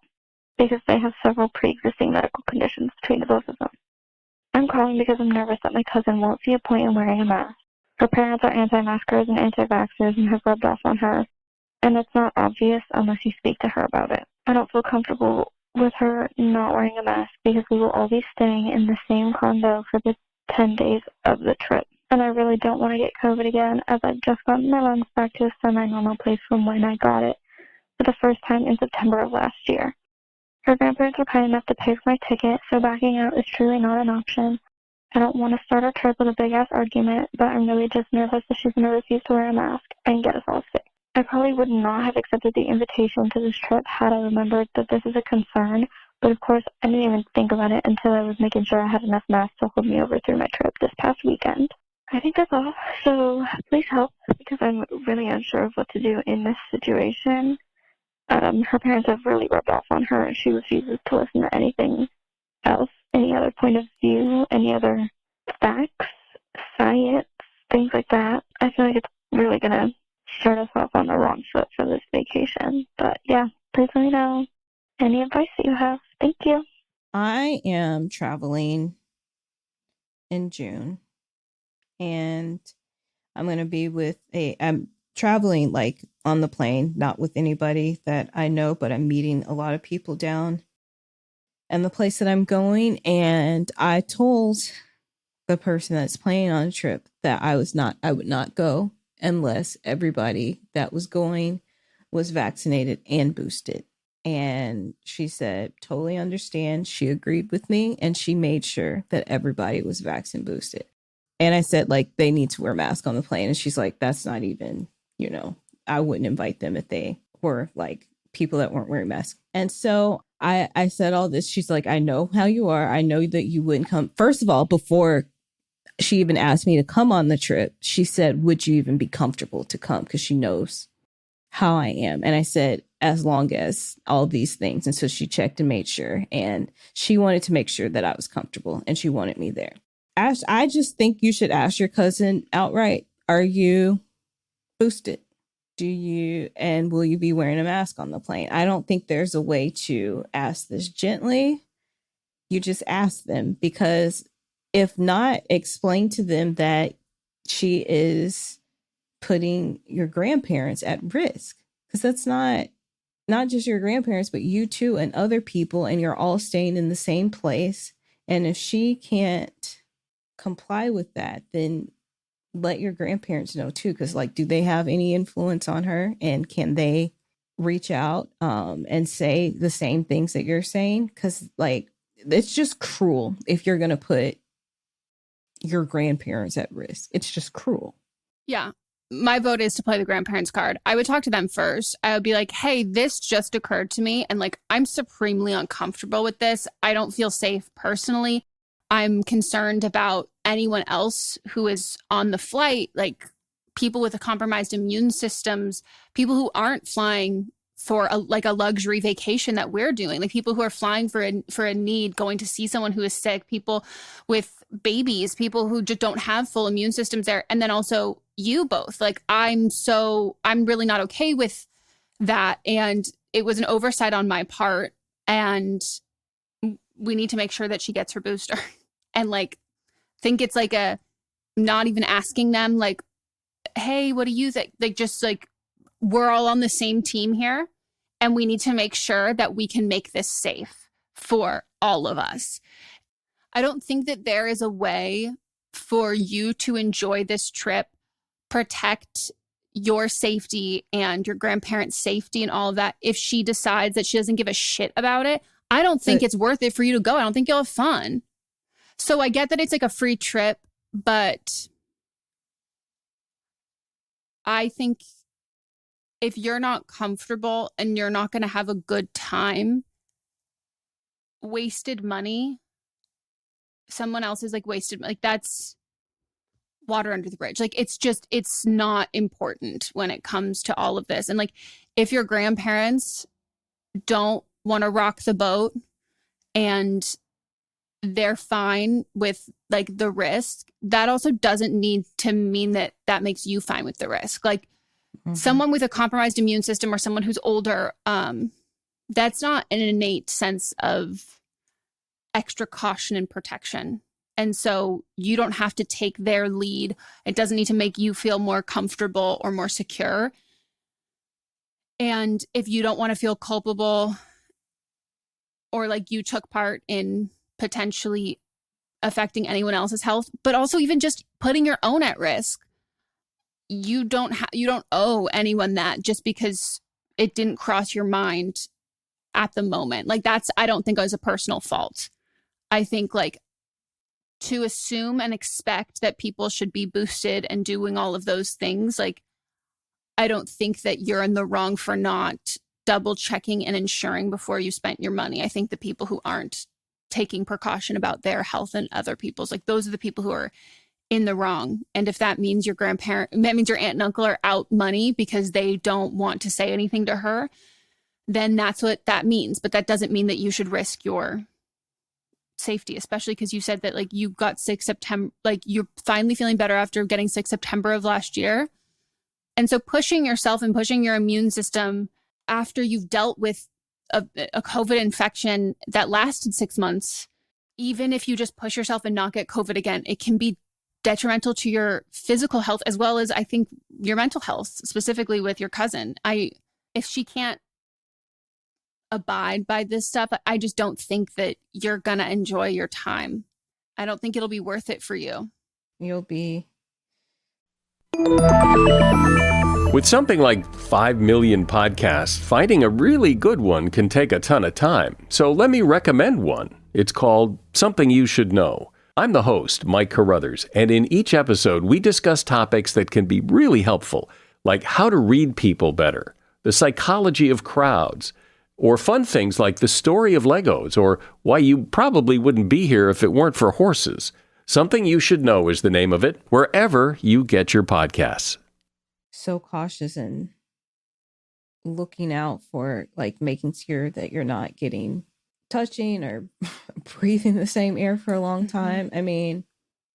because they have several pre-existing medical conditions between the both of them. I'm calling because I'm nervous that my cousin won't see a point in wearing a mask. Her parents are anti-maskers and anti-vaxxers and have rubbed off on her, and it's not obvious unless you speak to her about it. I don't feel comfortable with her not wearing a mask because we will all be staying in the same condo for the 10 days of the trip. And I really don't want to get COVID again, as I've just gotten my lungs back to a semi-normal place from when I got it for the first time in September of last year. Her grandparents were kind enough to pay for my ticket, so backing out is truly not an option. I don't want to start our trip with a big-ass argument, but I'm really just nervous that she's going to refuse to wear a mask and get us all sick. I probably would not have accepted the invitation to this trip had I remembered that this is a concern, but of course I didn't even think about it until I was making sure I had enough masks to hold me over through my trip this past weekend. I think that's all, so please help, because I'm really unsure of what to do in this situation. Her parents have really rubbed off on her, and she refuses to listen to anything else, any other point of view, any other facts, science, things like that. I feel like it's really going to start us off on the wrong foot for this vacation. But yeah, please let me know any advice that you have. Thank you. I am traveling in June, and I'm going to be I'm traveling like on the plane, not with anybody that I know, but I'm meeting a lot of people down in the place that I'm going. And I told the person that's planning on a trip that I would not go unless everybody that was going was vaccinated and boosted. And she said, totally understand. She agreed with me, and she made sure that everybody was vaccine boosted. And I said, like, they need to wear a mask on the plane. And she's like, that's not even, I wouldn't invite them if they were like people that weren't wearing masks. And so I said all this. She's like, I know how you are. I know that you wouldn't come. First of all, before she even asked me to come on the trip, she said, would you even be comfortable to come? Because she knows how I am. And I said, as long as all these things. And so she checked and made sure. And she wanted to make sure that I was comfortable, and she wanted me there. Ash, I just think you should ask your cousin outright, are you boosted? And will you be wearing a mask on the plane? I don't think there's a way to ask this gently. You just ask them, because if not, explain to them that she is putting your grandparents at risk, because that's not just your grandparents, but you too and other people, and you're all staying in the same place. And if she can't comply with that, then let your grandparents know too, because like, do they have any influence on her, and can they reach out and say the same things that you're saying? Because like, it's just cruel if you're gonna put your grandparents at risk. It's just cruel. Yeah. My vote is to play the grandparents card. I would talk to them first. I would be like, hey, this just occurred to me, and like, I'm supremely uncomfortable with this. I don't feel safe personally. I'm concerned about anyone else who is on the flight, like people with a compromised immune systems, people who aren't flying for a luxury vacation that we're doing, like people who are flying for a need, going to see someone who is sick, people with babies, people who just don't have full immune systems there. And then also you both, like, I'm really not okay with that. And it was an oversight on my part. And we need to make sure that she gets her booster. And like, think it's like a, not even asking them like, hey, what do you think? Like, just like, we're all on the same team here. And we need to make sure that we can make this safe for all of us. I don't think that there is a way for you to enjoy this trip, protect your safety and your grandparents' safety and all of that. If she decides that she doesn't give a shit about it, I don't think it's worth it for you to go. I don't think you'll have fun. So I get that it's like a free trip, but I think if you're not comfortable and you're not going to have a good time, wasted money, someone else is like wasted, like that's water under the bridge. Like it's not important when it comes to all of this. And like, if your grandparents don't want to rock the boat and they're fine with like the risk, that also doesn't need to mean that that makes you fine with the risk. Like someone with a compromised immune system or someone who's older, that's not an innate sense of extra caution and protection. And so you don't have to take their lead. It doesn't need to make you feel more comfortable or more secure. And if you don't want to feel culpable or like you took part in potentially affecting anyone else's health, but also even just putting your own at risk, you don't owe anyone that just because it didn't cross your mind at the moment. Like I don't think it was a personal fault. I think like to assume and expect that people should be boosted and doing all of those things, like I don't think that you're in the wrong for not double checking and ensuring before you spent your money. I think the people who aren't taking precaution about their health and other people's, like those are the people who are in the wrong. And if that means that means your aunt and uncle are out money because they don't want to say anything to her, then that's what that means. But that doesn't mean that you should risk your safety, especially because you said that like you got sick September, like you're finally feeling better after getting sick September of last year. And so pushing yourself and pushing your immune system after you've dealt with a COVID infection that lasted 6 months, even if you just push yourself and not get COVID again, it can be detrimental to your physical health as well as I think your mental health, specifically with your cousin. If she can't abide by this stuff, I just don't think that you're going to enjoy your time. I don't think it'll be worth it for you. You'll be. With something like 5 million podcasts, finding a really good one can take a ton of time. So let me recommend one. It's called Something You Should Know. I'm the host, Mike Carruthers, and in each episode, we discuss topics that can be really helpful, like how to read people better, the psychology of crowds, or fun things like the story of Legos, or why you probably wouldn't be here if it weren't for horses. Something You Should Know is the name of it, wherever you get your podcasts. So cautious and looking out for like making sure that you're not touching or breathing the same air for a long time. I mean,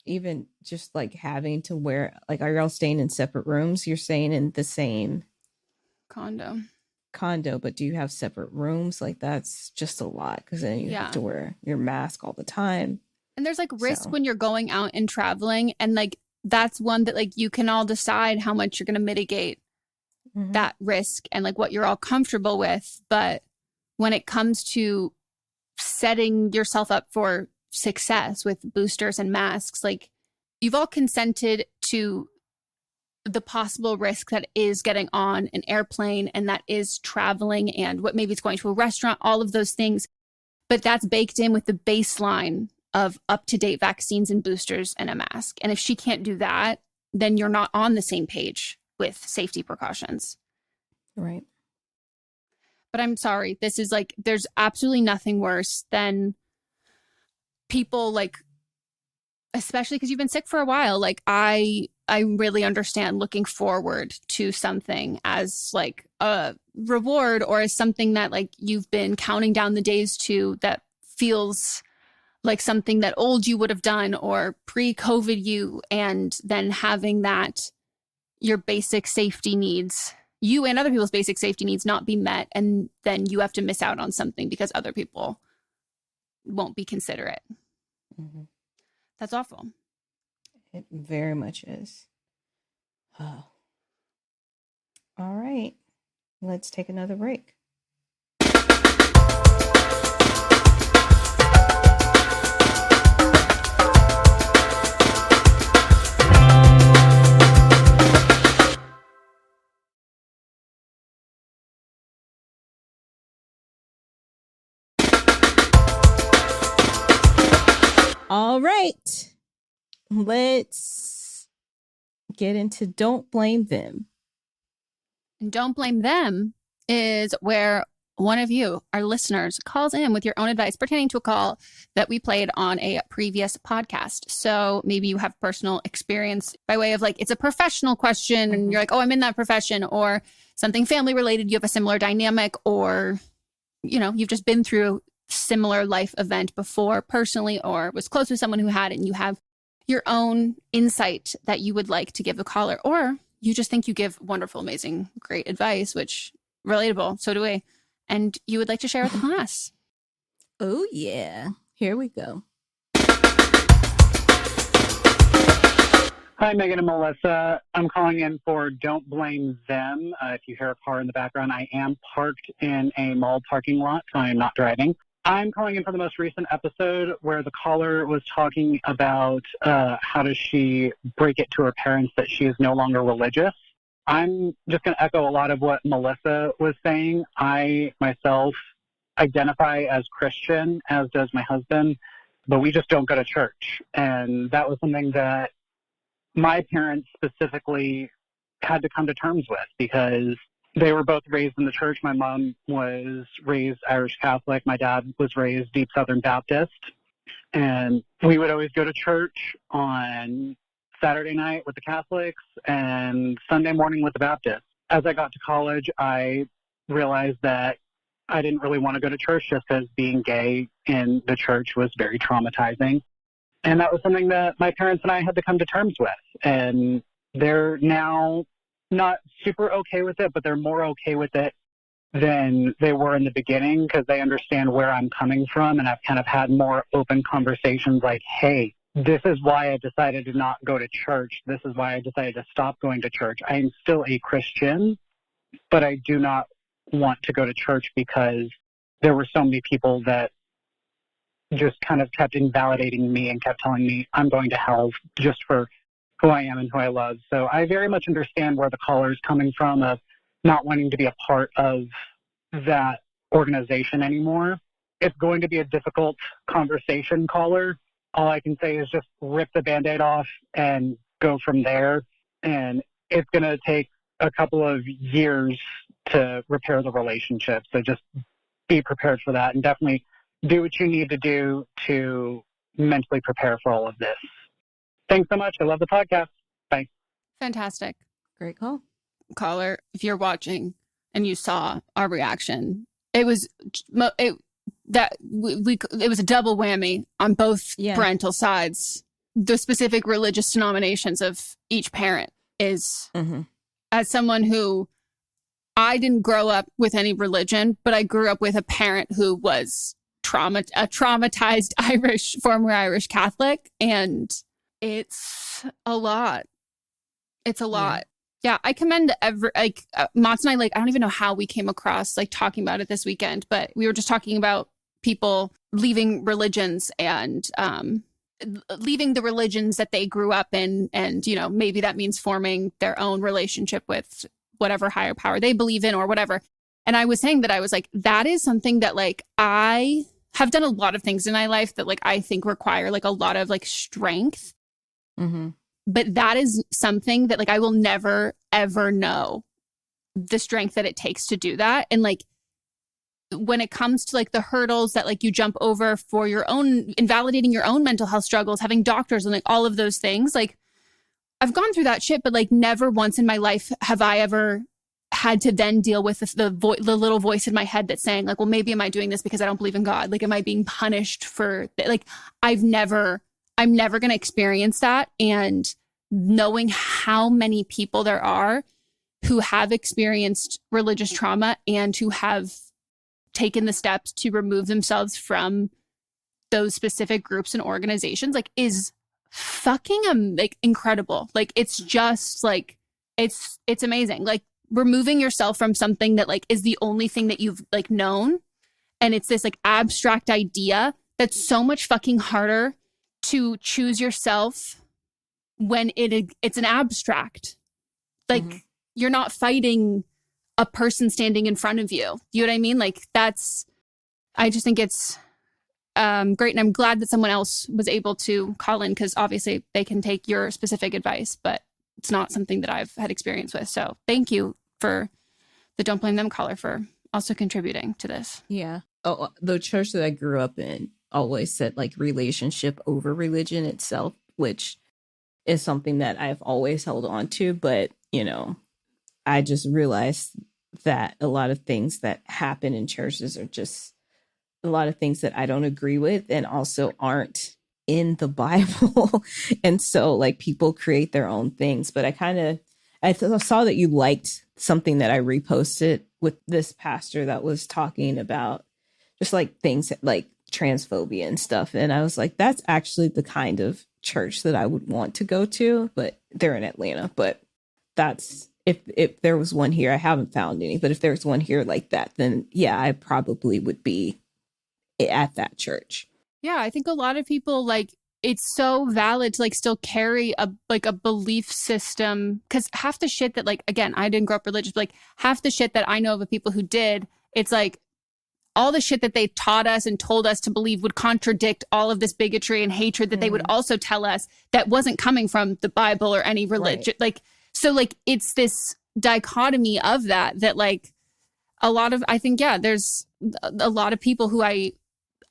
even just like having to wear, like, are y'all staying in separate rooms? You're staying in the same condo, but do you have separate rooms? Like that's just a lot because then you have to wear your mask all the time. And there's like risk when you're going out and traveling, and like that's one that like you can all decide how much you're going to mitigate that risk and like what you're all comfortable with. But when it comes to setting yourself up for success with boosters and masks, like you've all consented to the possible risk that is getting on an airplane and that is traveling and what maybe it's going to a restaurant, all of those things. But that's baked in with the baseline of up-to-date vaccines and boosters and a mask. And if she can't do that, then you're not on the same page with safety precautions. Right. But I'm sorry, this is like, there's absolutely nothing worse than people like, especially because you've been sick for a while. Like I really understand looking forward to something as like a reward or as something that like you've been counting down the days to that feels like something that old you would have done or pre-COVID you, and then having that your basic safety needs, you and other people's basic safety needs not be met, and then you have to miss out on something because other people won't be considerate. Mm-hmm. That's awful. It very much is. Oh. All right. Let's take another break. All right. Let's get into Don't Blame Them. And Don't Blame Them is where one of you, our listeners, calls in with your own advice pertaining to a call that we played on a previous podcast. So maybe you have personal experience by way of like, it's a professional question and you're like, oh, I'm in that profession, or something family related. You have a similar dynamic, or, you know, you've just been through similar life event before personally, or was close with someone who had it, and you have your own insight that you would like to give the caller, or you just think you give wonderful, amazing, great advice, which relatable. So do we. And you would like to share with the class. Oh, yeah. Here we go. Hi, Meghan and Melisa. I'm calling in for Don't Blame Them. If you hear a car in the background, I am parked in a mall parking lot, so I am not driving. I'm calling in for the most recent episode where the caller was talking about how does she break it to her parents that she is no longer religious. I'm just going to echo a lot of what Melissa was saying. I myself identify as Christian, as does my husband, but we just don't go to church. And that was something that my parents specifically had to come to terms with because they were both raised in the church. My mom was raised Irish Catholic. My dad was raised Deep Southern Baptist. And we would always go to church on Saturday night with the Catholics and Sunday morning with the Baptists. As I got to college, I realized that I didn't really want to go to church just because being gay in the church was very traumatizing. And that was something that my parents and I had to come to terms with. And they're now not super okay with it, but they're more okay with it than they were in the beginning because they understand where I'm coming from. And I've kind of had more open conversations like, hey, this is why I decided to not go to church. This is why I decided to stop going to church. I am still a Christian, but I do not want to go to church because there were so many people that just kind of kept invalidating me and kept telling me I'm going to hell just for who I am and who I love. So I very much understand where the caller is coming from of not wanting to be a part of that organization anymore. It's going to be a difficult conversation, caller. All I can say is just rip the Band-Aid off and go from there. And it's going to take a couple of years to repair the relationship. So just be prepared for that and definitely do what you need to do to mentally prepare for all of this. Thanks so much. I love the podcast. Bye. Fantastic. Great call. Caller, if you're watching and you saw our reaction, it was it was a double whammy on both parental sides. The specific religious denominations of each parent is, as someone who, I didn't grow up with any religion, but I grew up with a parent who was a traumatized former Irish Catholic, and it's a lot. It's a lot. Yeah, I commend Mott's and I, I don't even know how we came across talking about it this weekend, but we were just talking about people leaving religions and leaving the religions that they grew up in, and maybe that means forming their own relationship with whatever higher power they believe in or whatever. And I was saying that I was that is something that I have done a lot of things in my life that I think require a lot of strength. But that is something that I will never, ever know the strength that it takes to do that. And when it comes to the hurdles that you jump over for your own, invalidating your own mental health struggles, having doctors and all of those things, I've gone through that shit, but never once in my life have I ever had to then deal with the little voice in my head that's saying well, maybe am I doing this because I don't believe in God? Am I being punished for I'm never going to experience that. And knowing how many people there are who have experienced religious trauma and who have taken the steps to remove themselves from those specific groups and organizations like is fucking like incredible. Like it's just like it's amazing. Like removing yourself from something that like is the only thing that you've like known, and it's this like abstract idea that's so much fucking harder to choose yourself when it's an abstract. Like you're not fighting a person standing in front of you. You know what I mean? Like I just think it's great. And I'm glad that someone else was able to call in, because obviously they can take your specific advice, but it's not something that I've had experience with. So thank you for the Don't Blame Them caller for also contributing to this. Yeah. Oh, the church that I grew up in always said like relationship over religion itself, which is something that I've always held on to. But, you know, I just realized that a lot of things that happen in churches are just a lot of things that I don't agree with and also aren't in the Bible. And so like people create their own things. But I saw that you liked something that I reposted with this pastor that was talking about just like things like transphobia and stuff. And I was like, that's actually the kind of church that I would want to go to, but they're in Atlanta. But that's if there was one here, I haven't found any, but if there's one here like that, then yeah, I probably would be at that church. Yeah, I think a lot of people like it's so valid to like still carry a belief system, because half the shit that like, again, I didn't grow up religious, but like half the shit that I know of people who did, it's like all the shit that they taught us and told us to believe would contradict all of this bigotry and hatred that they would also tell us that wasn't coming from the Bible or any religion. Right. Like, so like it's this dichotomy of that like a lot of, I think, yeah, there's a lot of people who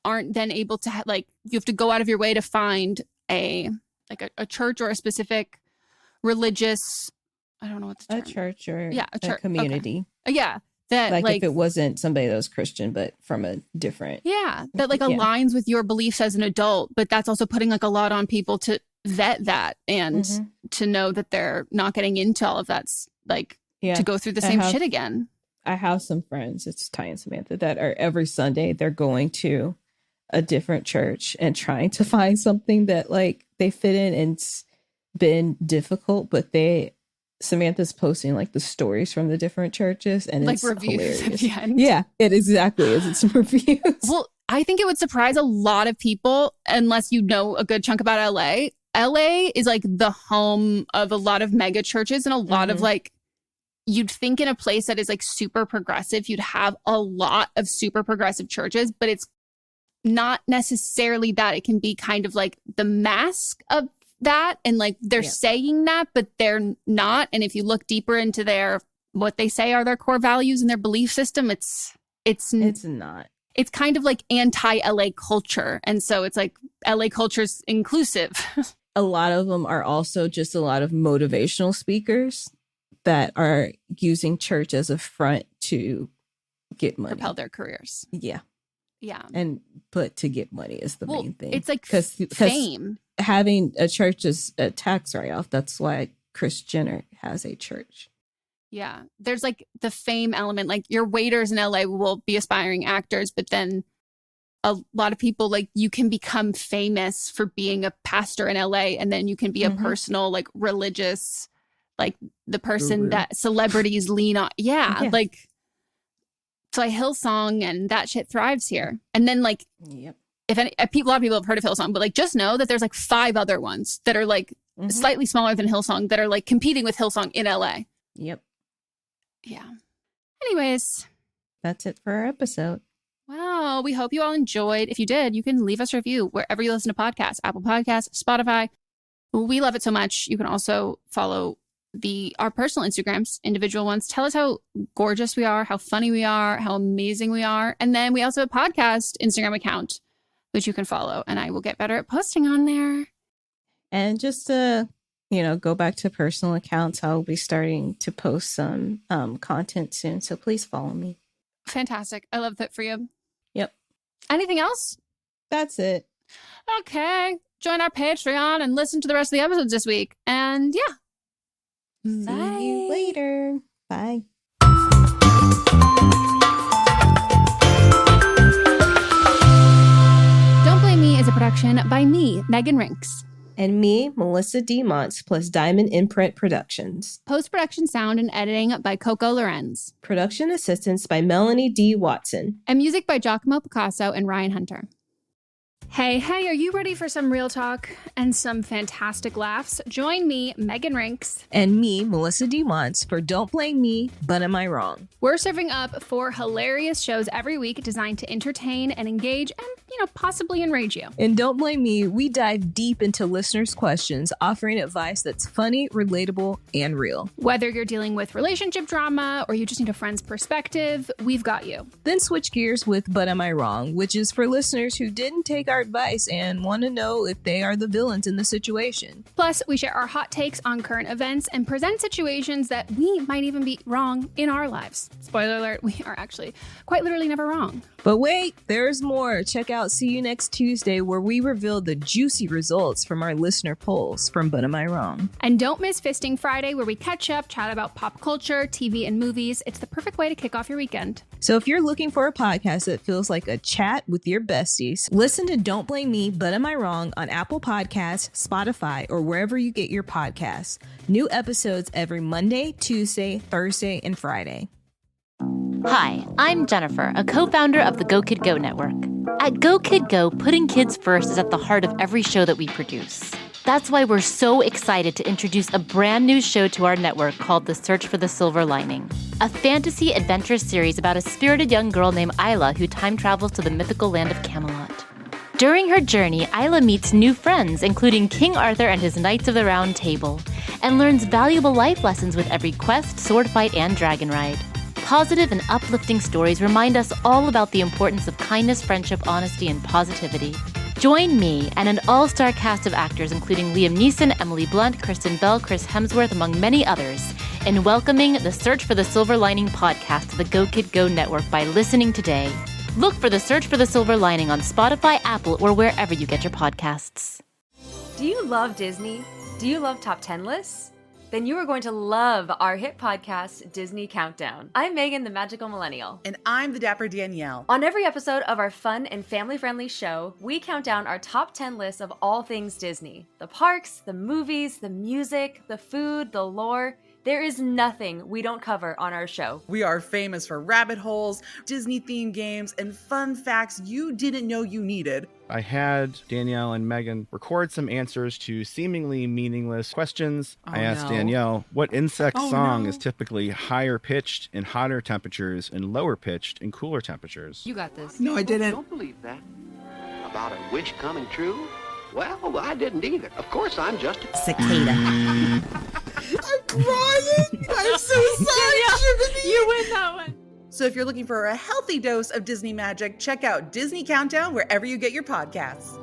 aren't then able to like, you have to go out of your way to find a church or a specific religious, I don't know what the term. A church or a church, community. Okay. Yeah. That like if it wasn't somebody that was Christian, but from a different. Yeah. That like aligns with your beliefs as an adult, but that's also putting like a lot on people to vet that and to know that they're not getting into all of that's like to go through the same shit again. I have some friends, it's Ty and Samantha, that are every Sunday they're going to a different church and trying to find something that like they fit in, and it's been difficult, but Samantha's posting like the stories from the different churches and like it's reviews hilarious. at the end. Yeah, it exactly is. It's reviews. Well, I think it would surprise a lot of people unless you know a good chunk about LA. LA is like the home of a lot of mega churches and a lot of like, you'd think in a place that is like super progressive, you'd have a lot of super progressive churches, but it's not necessarily that. It can be kind of like the mask of that, and like they're saying that, but they're not. And if you look deeper into what they say are their core values and their belief system, it's not. It's kind of like anti-LA culture. And so it's like LA culture's inclusive. A lot of them are also just a lot of motivational speakers that are using church as a front to get money. Propel their careers. Yeah. Yeah. But to get money is the main thing. It's like fame. Having a church is a tax write-off. That's why Kris Jenner has a church. Yeah. There's like the fame element. Like your waiters in LA will be aspiring actors, but then a lot of people, like you can become famous for being a pastor in LA, and then you can be a personal, like religious, like the person that celebrities lean on. Yeah. Like, so Hillsong and that shit thrives here. And then like, if any, a lot of people have heard of Hillsong, but like just know that there's like 5 other ones that are like slightly smaller than Hillsong that are like competing with Hillsong in LA. Yep. Yeah. Anyways. That's it for our episode. Wow. We hope you all enjoyed. If you did, you can leave us a review wherever you listen to podcasts, Apple Podcasts, Spotify. We love it so much. You can also follow our personal Instagrams, individual ones. Tell us how gorgeous we are, how funny we are, how amazing we are. And then we also have a podcast Instagram account, which you can follow, and I will get better at posting on there. And just to, go back to personal accounts, I'll be starting to post some content soon. So please follow me. Fantastic. I love that for you. Yep. Anything else? That's it. Okay. Join our Patreon and listen to the rest of the episodes this week. And yeah. See you later. Bye. Don't Blame Me done by me, Megan Rinks. And me, Melissa D. Montz, plus Diamond Imprint Productions. Post-production sound and editing by Coco Lorenz. Production assistance by Melanie D. Watson. And music by Giacomo Picasso and Ryan Hunter. Hey, are you ready for some real talk and some fantastic laughs? Join me, Megan Rinks. And me, Melissa D. Montz, for Don't Blame Me, But Am I Wrong? We're serving up 4 hilarious shows every week designed to entertain and engage and, possibly enrage you. In Don't Blame Me, we dive deep into listeners' questions, offering advice that's funny, relatable, and real. Whether you're dealing with relationship drama or you just need a friend's perspective, we've got you. Then switch gears with But Am I Wrong, which is for listeners who didn't take our advice and want to know if they are the villains in the situation. Plus, we share our hot takes on current events and present situations that we might even be wrong in our lives. Spoiler alert, we are actually quite literally never wrong. But wait, there's more. Check out See You Next Tuesday, where we reveal the juicy results from our listener polls from But Am I Wrong? And don't miss Fisting Friday, where we catch up, chat about pop culture, TV, and movies. It's the perfect way to kick off your weekend. So if you're looking for a podcast that feels like a chat with your besties, listen to Don't Blame Me, But Am I Wrong on Apple Podcasts, Spotify, or wherever you get your podcasts. New episodes every Monday, Tuesday, Thursday, and Friday. Hi, I'm Jennifer, a co-founder of the Go Kid Go network. At Go Kid Go, putting kids first is at the heart of every show that we produce. That's why we're so excited to introduce a brand new show to our network called The Search for the Silver Lining, a fantasy adventure series about a spirited young girl named Isla who time travels to the mythical land of Camelot. During her journey, Isla meets new friends, including King Arthur and his Knights of the Round Table, and learns valuable life lessons with every quest, sword fight, and dragon ride. Positive and uplifting stories remind us all about the importance of kindness, friendship, honesty, and positivity. Join me and an all-star cast of actors including Liam Neeson, Emily Blunt, Kristen Bell, Chris Hemsworth, among many others, in welcoming the Search for the Silver Lining podcast to the Go Kid Go network by listening today. Look for the Search for the Silver Lining on Spotify, Apple, or wherever you get your podcasts. Do you love Disney? Do you love top 10 lists? Then you are going to love our hit podcast, Disney Countdown. I'm Megan, the Magical Millennial. And I'm the Dapper Danielle. On every episode of our fun and family-friendly show, we count down our top 10 lists of all things Disney. The parks, the movies, the music, the food, the lore. There is nothing we don't cover on our show. We are famous for rabbit holes, Disney-themed games, and fun facts you didn't know you needed. I had Danielle and Megan record some answers to seemingly meaningless questions. I asked Danielle, what insect song is typically higher pitched in hotter temperatures and lower pitched in cooler temperatures? You got this. No, I didn't. Don't believe that. About a wish coming true? Well, I didn't either. Of course, I'm just a cicada. I'm crying. I'm so sorry. You win that one. So if you're looking for a healthy dose of Disney magic, check out Disney Countdown wherever you get your podcasts.